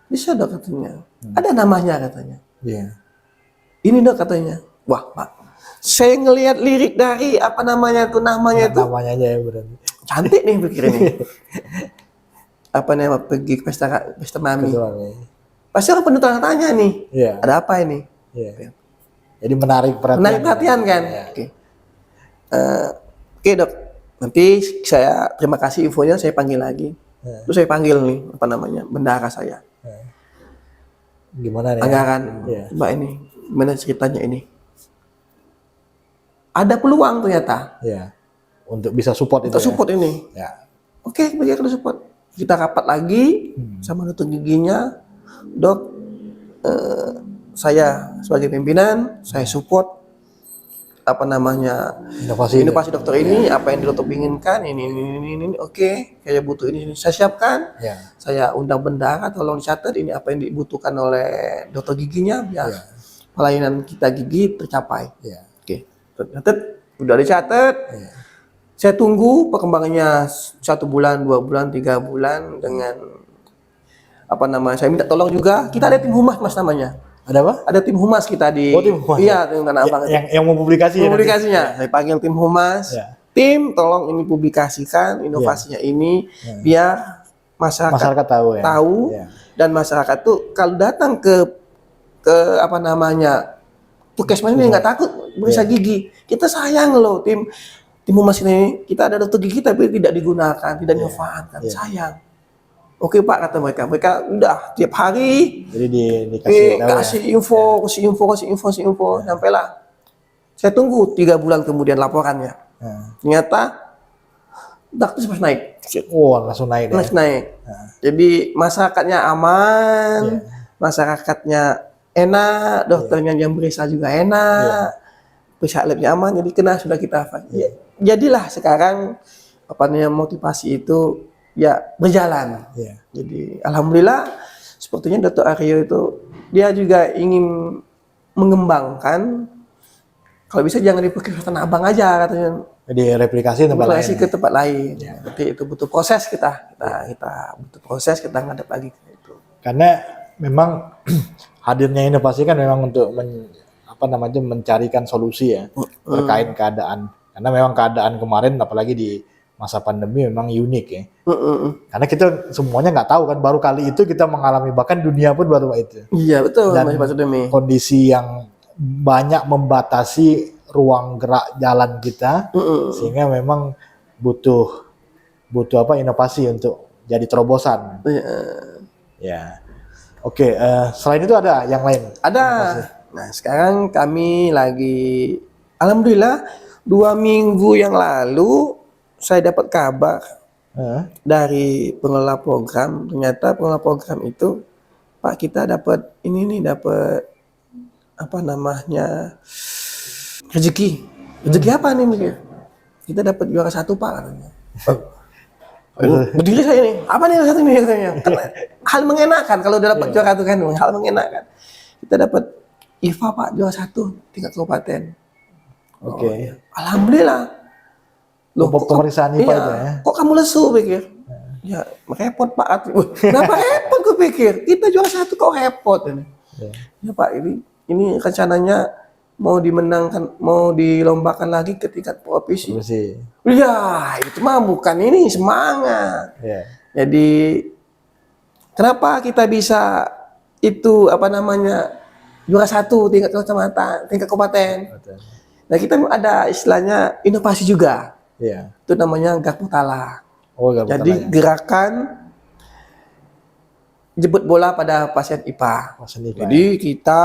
Bisa, Dok, katanya. Ada namanya katanya. Ini, Dok, katanya. Wah, Pak. Saya ngelihat lirik dari apa namanya itu namanya aja ya berarti. Cantik nih pikir ini. Apa namanya pergi ke pesta Mami. Pasti orang penuh tanya nih. Ada apa ini? Jadi menarik perhatian. Menarik perhatian kan. Oke, Dok. Nanti saya terima kasih infonya, saya panggil lagi. Terus saya panggil nih apa namanya bendahara saya. Gimana nih? Anggaran, Mbak ini, gimana ceritanya ini? Ada peluang ternyata. Untuk bisa support itu. Untuk support ini. Oke, kita support. Kita rapat lagi sama dokter giginya, Dok. Saya sebagai pimpinan, saya support apa namanya inovasi dokter ini, apa yang dokter inginkan, ini, oke, saya butuh ini, saya siapkan, saya undang bendahara, tolong dicatat ini apa yang dibutuhkan oleh dokter giginya, biar pelayanan kita gigi tercapai. Oke, tercatat, udah dicatat, saya tunggu perkembangannya 1 bulan, 2 bulan, 3 bulan dengan apa namanya, saya minta tolong juga, kita ada tim humas Mas namanya. Ada apa? Ada tim humas kita di. tim humas. Iya, tim Tanah Abang. Yang mau publikasi. Publikasinya. Saya panggil tim humas. Tim, tolong ini publikasikan inovasinya ini biar masyarakat tahu dan masyarakat tuh kalau datang ke apa namanya puskesmas ini nggak takut periksa gigi. Kita sayang loh tim humas ini. Kita ada dokter gigi tapi tidak digunakan, tidak dimanfaatkan. Sayang. Oke, Pak, kata mereka udah tiap hari. Jadi dikasih kasih info, sampailah. Saya tunggu 3 bulan kemudian laporannya. Ternyata dokter sempat naik. Langsung naik. Langsung naik. Jadi masyarakatnya aman, masyarakatnya enak, dokternya yang berisa juga enak. periksa labnya aman, jadi kena sudah kita hafal. Ya, jadilah sekarang apa namanya motivasi itu ya berjalan. Jadi alhamdulillah sepertinya Dr. Aryo itu dia juga ingin mengembangkan, kalau bisa jangan di Tanah Abang aja katanya. Jadi replikasi ke tempat lain. Tapi itu butuh proses kita butuh proses, kita ngadep lagi ke itu. Karena memang hadirnya inovasi kan memang untuk mencarikan solusi ya terkait keadaan. Karena memang keadaan kemarin apalagi di masa pandemi memang unik ya. Karena kita semuanya nggak tahu kan, baru kali itu kita mengalami, bahkan dunia pun baru itu. Iya betul. Dan kondisi yang banyak membatasi ruang gerak jalan kita, sehingga memang butuh inovasi untuk jadi terobosan. Ya. Oke, selain itu ada yang lain? Ada. Nah sekarang kami lagi, alhamdulillah 2 minggu yang lalu saya dapat kabar dari pengelola program. Ternyata pengelola program itu, Pak, kita dapat dapat apa namanya rezeki apa nih mikir? Kita dapat juara 1 Pak katanya. Berdiri saya nih, apa nih satu nih katanya? Hal mengenakan kalau udah dapat juara itu kan, hal mengenakan. Kita dapat IFA Pak, juara 1 tingkat kabupaten. Oke. Alhamdulillah. Loh, pemeriksaan IPA itu ya? Kok kamu lesu pikir? Ya repot Pak. Kenapa repot gue pikir? Kita juara 1 kok repot ini. Ya Pak, ini rencananya mau dilombakan lagi ke tingkat provinsi. Ya itu mah bukan ini semangat. Jadi kenapa kita bisa itu juara 1 tingkat kecamatan, tingkat kabupaten. Nah kita ada istilahnya inovasi juga. Itu namanya Garpu Tala. Jadi gerakan jemput bola pada pasien IPA. Jadi kita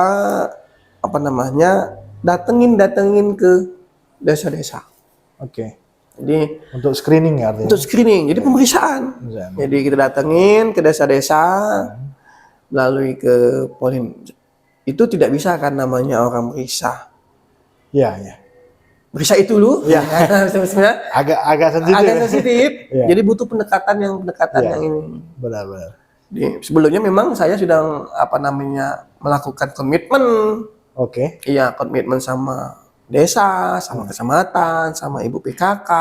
datengin ke desa-desa. Jadi untuk screening ya artinya? Untuk screening, jadi pemeriksaan. Jadi kita datengin ke desa-desa melalui ke polin. Itu tidak bisa kan namanya orang meriksa. Meriksa itu dulu, sebenarnya agak sensitif. Jadi butuh pendekatan yang ini. Benar. Sebelumnya memang saya sudah melakukan komitmen. Iya, komitmen sama desa, sama kecamatan, sama ibu PKK.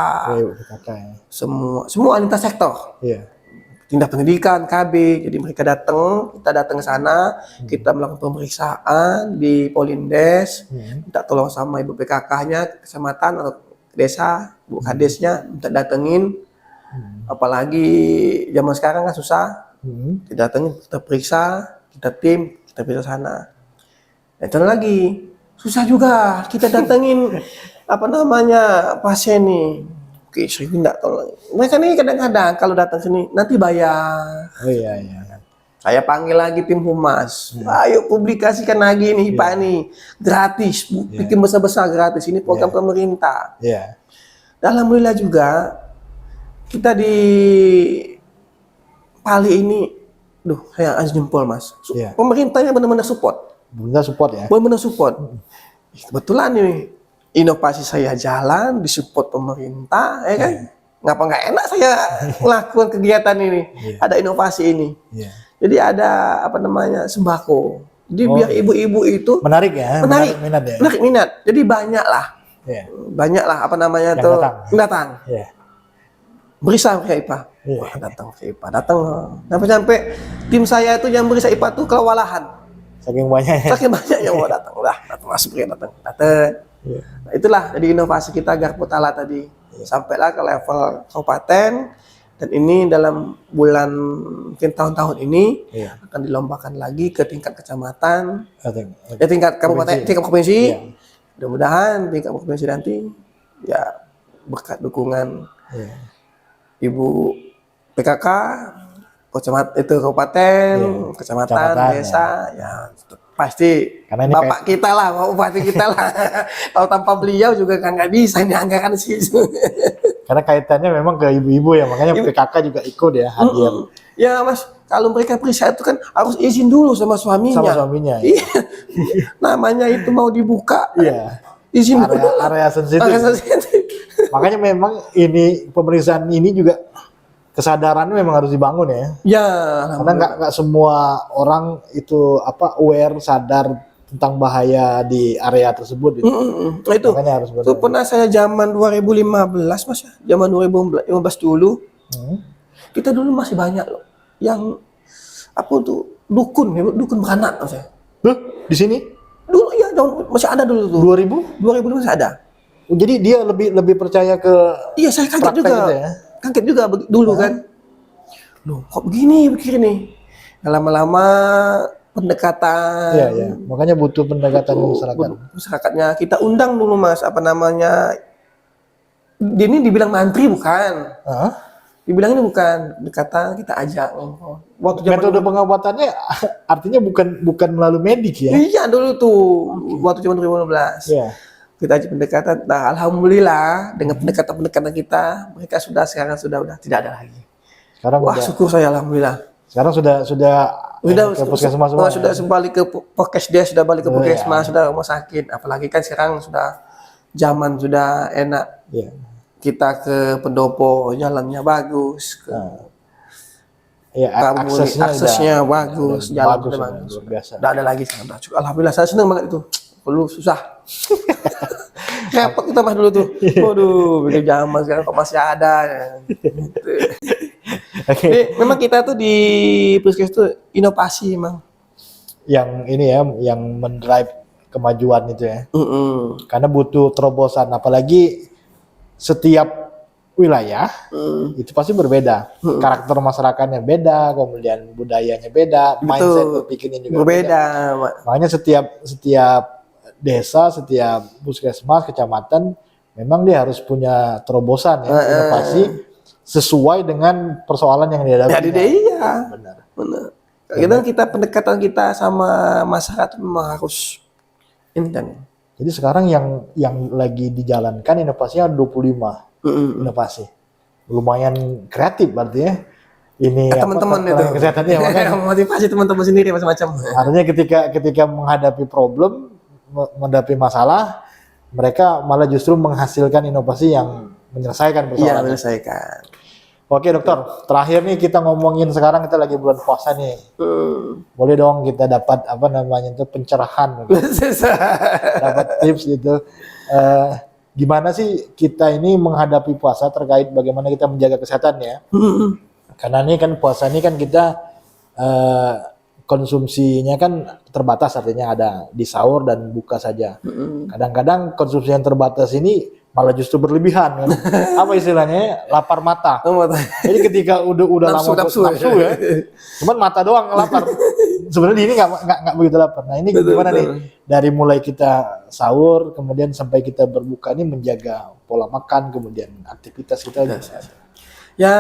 Semua lintas sektor. Tindak pendidikan, KB. Jadi mereka kita datang ke sana, kita melakukan pemeriksaan di Polindes, minta tolong sama ibu PKK-nya, kecamatan atau desa, bu kadesnya, minta datengin. Apalagi zaman sekarang kan susah. Kita datengin, kita periksa, kita periksa sana. Itu lagi susah juga kita datengin pasien nih. Oke, saya minta tolong. Mereka nih kadang-kadang kalau datang sini nanti bayar. Saya panggil lagi tim humas. Ayo publikasikan lagi nih Pak nih, gratis, bikin besar-besar gratis. Ini program pemerintah. Alhamdulillah juga kita di Pali ini, saya angkat jempol Mas. Pemerintahnya benar-benar support. Benar-benar support. Kebetulan nih inovasi saya jalan, disupport pemerintah, ya kan? Ngapa nggak enak saya melakukan kegiatan ini? Ada inovasi ini. Jadi ada sembako. Jadi biar ibu-ibu itu menarik minat. Jadi banyak lah datang. Berisa ke IPA. Datang. Sampai tim saya itu yang berisa IPA tuh kewalahan. Saking banyaknya mau datang masuk. Nah, itulah jadi inovasi kita Garpu Tala tadi. Sampailah ke level kabupaten, dan ini dalam bulan mungkin tahun-tahun ini akan dilombakan lagi ke tingkat kecamatan, tingkat kabupaten, tingkat provinsi. Mudah-mudahan tingkat provinsi nanti ya berkat dukungan Ibu PKK, kabupaten, kecamatan, desa, pasti karena ini bapak kita lah, bupati kita lah. Kalau tanpa beliau juga nggak bisa ini anggaran sih. Karena kaitannya memang ke ibu-ibu ya, makanya PKK juga ikut ya hadir. Ya Mas, kalau mereka periksa itu kan harus izin dulu sama suaminya. Iya. Namanya itu mau dibuka. izin area sensitif. area sensitif. Makanya memang ini pemeriksaan ini juga kesadarannya memang harus dibangun ya. Ya, Karena nggak semua orang itu aware, sadar tentang bahaya di area tersebut. Gitu. Nah itu. Makanya harus Itu pernah saya zaman 2015 Mas ya. Zaman 2015 dulu. Kita dulu masih banyak loh yang dukun beranak Mas ya. Di sini? Dulu ya, masih ada dulu tuh. 2000 masih ada. Jadi dia lebih percaya ke iya, saya kaget juga. Gitu ya? Kaget juga dulu kan. Loh, kok begini nih. Lama-lama pendekatan. Iya. Makanya butuh pendekatan masyarakat. Masyarakatnya kita undang dulu Mas, ini dibilang mantri bukan. Dibilang ini bukan pendekatan, kita ajak. Metode pengobatannya artinya bukan melalui medik ya? Iya dulu tuh, waktu zaman 2015. Iya. Kita ajak pendekatan. Nah, alhamdulillah dengan pendekatan kita, mereka sekarang sudah tidak ada lagi. Sekarang syukur saya alhamdulillah. Sekarang sudah ke puskesmas semua. Sudah balik ke Pokesdes, sudah balik ke Puskesmas, sudah rumah sakit. Apalagi kan sekarang zaman sudah enak. Iya. Kita ke pendopo, jalannya bagus. Aksesnya bagus, jalan bagus. Luar biasa. Tidak ada lagi sekarang. Alhamdulillah saya senang banget itu. Dulu susah. Repot kita Mas dulu tuh. Waduh, beda zaman sekarang kok masih ada. Jadi, memang kita tuh di Puskes tuh inovasi emang. Yang ini ya, yang mendrive kemajuan itu ya. Karena butuh terobosan, apalagi setiap wilayah itu pasti berbeda. Karakter masyarakatnya beda, kemudian budayanya beda, mindset berpikirnya juga berbeda. Makanya setiap desa, setiap puskesmas, kecamatan, memang dia harus punya terobosan ya, inovasi sesuai dengan persoalan yang dihadapi. Iya. Benar. Kita pendekatan kita sama masyarakat memang harus intens. Jadi sekarang yang lagi dijalankan inovasinya 25 inovasi. Lumayan kreatif berarti ya. Ini teman-teman itu kesehatannya makanya motivasi teman-teman sendiri macam-macam. Artinya ketika menghadapi problem, menghadapi masalah, mereka malah justru menghasilkan inovasi yang menyelesaikan persoalan. Iya, menyelesaikan. Oke dokter, terakhir nih kita ngomongin sekarang kita lagi bulan puasa nih. Boleh dong kita dapat pencerahan, dapat tips gitu. Gimana sih kita ini menghadapi puasa terkait bagaimana kita menjaga kesehatan ya? Karena ini kan puasa ini kan kita konsumsinya kan terbatas, artinya ada di sahur dan buka saja. Kadang-kadang konsumsi yang terbatas ini malah justru berlebihan kan. Apa istilahnya? Lapar mata. Jadi ketika udah nafsu ya. Cuman mata doang lapar. Sebenarnya ini nggak begitu lapar. Nah, ini gimana nih? Dari mulai kita sahur kemudian sampai kita berbuka ini menjaga pola makan, kemudian aktivitas kita. Ya,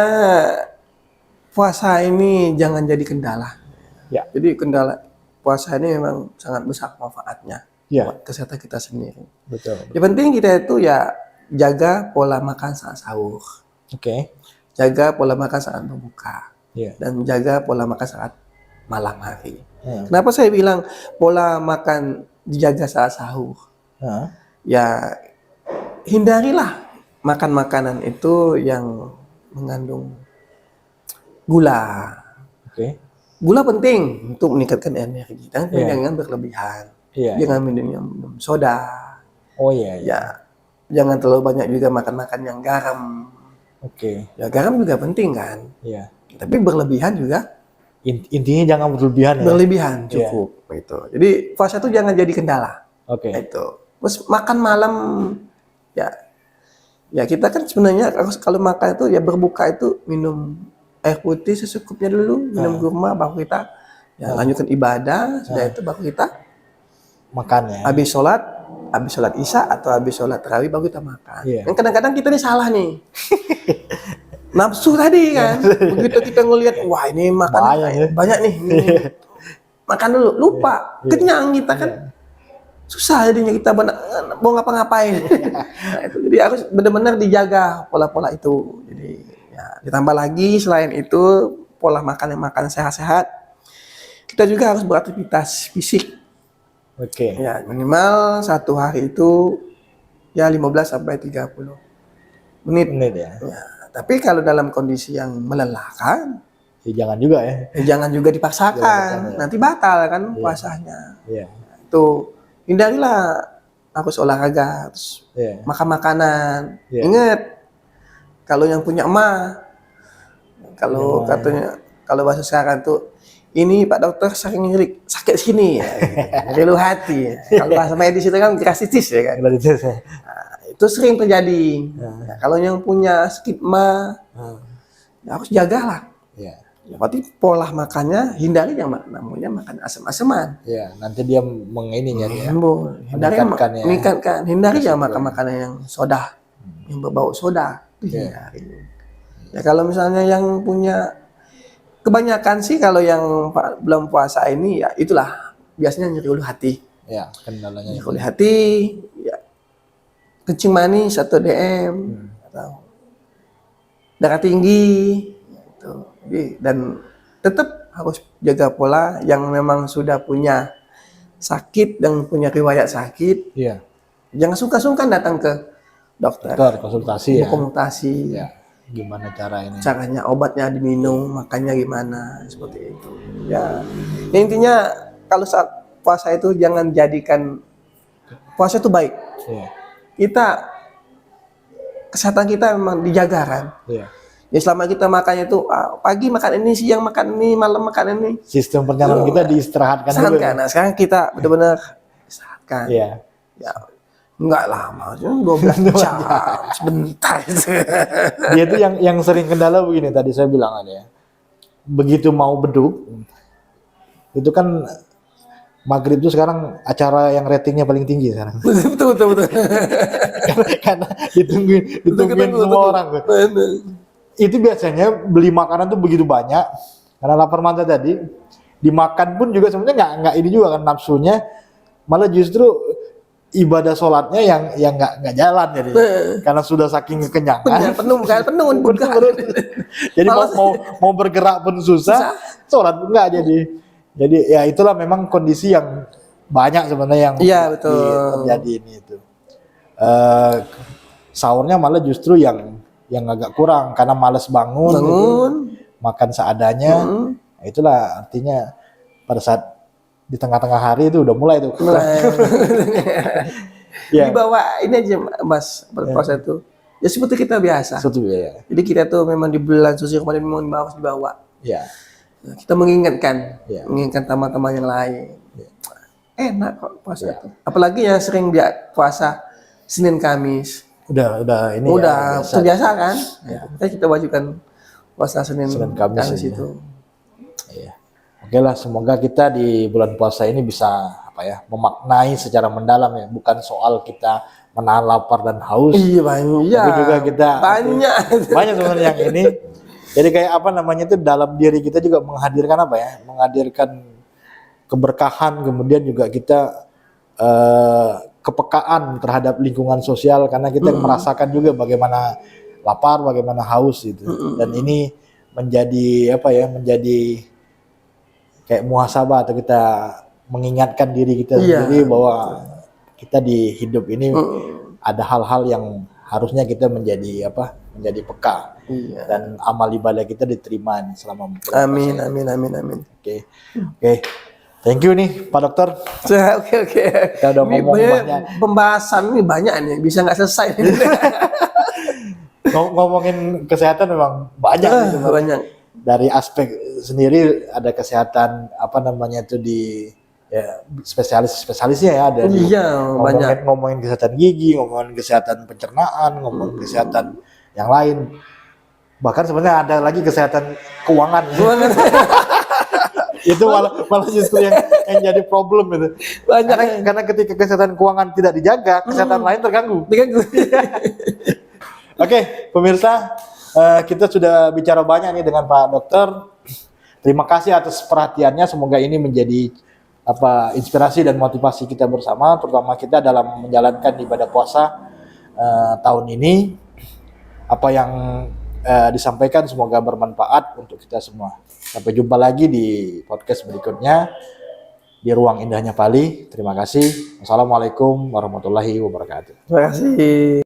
puasa ini jangan jadi kendala. Ya. Jadi kendala puasa ini memang sangat besar manfaatnya buat kesehatan kita sendiri. Betul. Yang penting kita itu ya jaga pola makan saat sahur. Jaga pola makan saat berbuka. Dan jaga pola makan saat malam hari. Kenapa saya bilang pola makan dijaga saat sahur? Ya hindarilah makan makanan itu yang mengandung gula. Gula penting untuk meningkatkan energi, dan jangan berlebihan. Jangan minum soda. Ya, jangan terlalu banyak juga makan yang garam. Ya garam juga penting kan. Tapi berlebihan juga. Intinya jangan berlebihan ya. Berlebihan cukup itu. Jadi puasa itu jangan jadi kendala. Itu. Terus makan malam ya kita kan sebenarnya kalau makan itu ya berbuka itu minum air putih secukupnya dulu, minum kurma, baru kita lanjutkan ibadah, sudah itu baru kita makan ya. Habis sholat isya atau habis sholat tarawih baru kita makan. Dan kadang-kadang kita ini salah nih. Nafsu tadi kan, begitu kita ngelihat, wah ini makan banyak nih, makan dulu, lupa, kenyang kita kan. Susah jadinya kita mau ngapa-ngapain. Jadi harus benar-benar dijaga pola-pola itu. Jadi ditambah lagi selain itu pola makan sehat-sehat, kita juga harus beraktivitas fisik. Ya minimal 1 hari itu ya 15 sampai 30 menit. ya. Ya, tapi kalau dalam kondisi yang melelahkan, Ya, jangan juga ya. jangan juga dipaksakan. Jangan, ya. Nanti batal kan puasanya. Iya. Itu hindarilah harus olahraga, terus makan makanan. Ingat, kalau yang punya emak, kalau katanya, kalau bahasa sekarang tuh, ini Pak Dokter sering nyeri sakit sini ya, nyeri lu hati. Kalau bahasa medis itu kan gastritis ya kan. Nah, itu sering terjadi. Nah, kalau yang punya skitma, ya harus jagalah. Ya, berarti pola makannya hindari yang namanya makan asam-asaman. Ya, nanti dia mengininya ya. Hindari meningkatkan. Hindari ya makan makanan yang soda, yang berbau soda. Hindari. Ya kalau misalnya yang punya kebanyakan sih kalau yang belum puasa ini ya itulah biasanya nyeri ulu hati. Ya, kendalanya. Nyeri ulu hati, ya kencing manis atau DM atau darah tinggi. Dan tetap harus jaga pola yang memang sudah punya sakit dan punya riwayat sakit. Iya. Jangan sungkan-sungkan datang ke dokter. Konsultasi ya. Konsultasi. Ya. Gimana caranya obatnya diminum, makannya gimana, seperti itu. Ya. Intinya kalau saat puasa itu jangan jadikan puasa itu baik. Iya. Kesehatan kita memang dijaga kan. Iya. Ya selama kita makannya itu pagi makan ini, siang makan ini, malam makan ini. Sistem pencernaan kita diistirahatkan dulu. Nah, sekarang kita benar-benar istirahatkan. Iya. Ya, enggak lama, 12 jam, sebentar. Dia itu yang sering kendala begini tadi saya bilang ya. Begitu mau beduk, itu kan maghrib itu sekarang acara yang ratingnya paling tinggi sekarang. Betul. Karena ditungguin semua orang. Itu biasanya beli makanan tuh begitu banyak karena lapar mata tadi, dimakan pun juga sebenarnya nggak ini juga kan nafsunya, malah justru ibadah sholatnya yang nggak jalan jadi karena sudah saking kekenyangan penuh. Jadi mau bergerak pun susah, sholat pun nggak jadi ya itulah memang kondisi yang banyak sebenarnya yang terjadi ini itu. Sahurnya malah justru yang agak kurang karena malas bangun gitu, makan seadanya. Nah, itulah artinya pada saat di tengah-tengah hari itu udah mulai tuh. Ya. Dibawa ini aja Mas berpuasa itu. Ya seperti kita biasa. Ya. Jadi kita tuh memang di bulan suci kemarin memang dibawa. Ya. Nah, kita mengingatkan teman-teman yang lain. Ya. Enak kok puasa itu. Apalagi yang sering dia puasa Senin Kamis. Udah terbiasa kan? Ya. Kita wajibkan puasa Senin Kamis itu. Iya. Oke lah, semoga kita di bulan puasa ini bisa memaknai secara mendalam ya, bukan soal kita menahan lapar dan haus. Iya banyak. Tapi juga kita banyak sebenarnya yang ini. Jadi kayak itu dalam diri kita juga menghadirkan keberkahan, kemudian juga kita kepekaan terhadap lingkungan sosial karena kita merasakan juga bagaimana lapar, bagaimana haus gitu. Dan ini menjadi menjadi kayak muhasabah atau kita mengingatkan diri kita sendiri bahwa kita di hidup ini ada hal-hal yang harusnya kita menjadi peka. Dan amal ibadah kita diterima selama amin. Oke. Thank you nih Pak Dokter. Oke. Kita udah ngomong banyak. Pembahasan ini banyak nih, bisa nggak selesai. Ngomongin kesehatan memang banyak. Banyak. Dari aspek sendiri ada kesehatan di spesialisnya ya ada. Ngomongin kesehatan gigi, ngomongin kesehatan pencernaan, ngomongin kesehatan yang lain. Bahkan sebenarnya ada lagi kesehatan keuangan. Itu malah justru yang jadi problem itu. Karena ketika kesehatan keuangan tidak dijaga, kesehatan lain terganggu. Oke, pemirsa, kita sudah bicara banyak nih dengan Pak Dokter. Terima kasih atas perhatiannya. Semoga ini menjadi inspirasi dan motivasi kita bersama, terutama kita dalam menjalankan ibadah puasa tahun ini. Apa yang disampaikan semoga bermanfaat untuk kita semua. Sampai jumpa lagi di podcast berikutnya. di ruang indahnya Pali. Terima kasih. Wassalamualaikum warahmatullahi wabarakatuh. Terima kasih.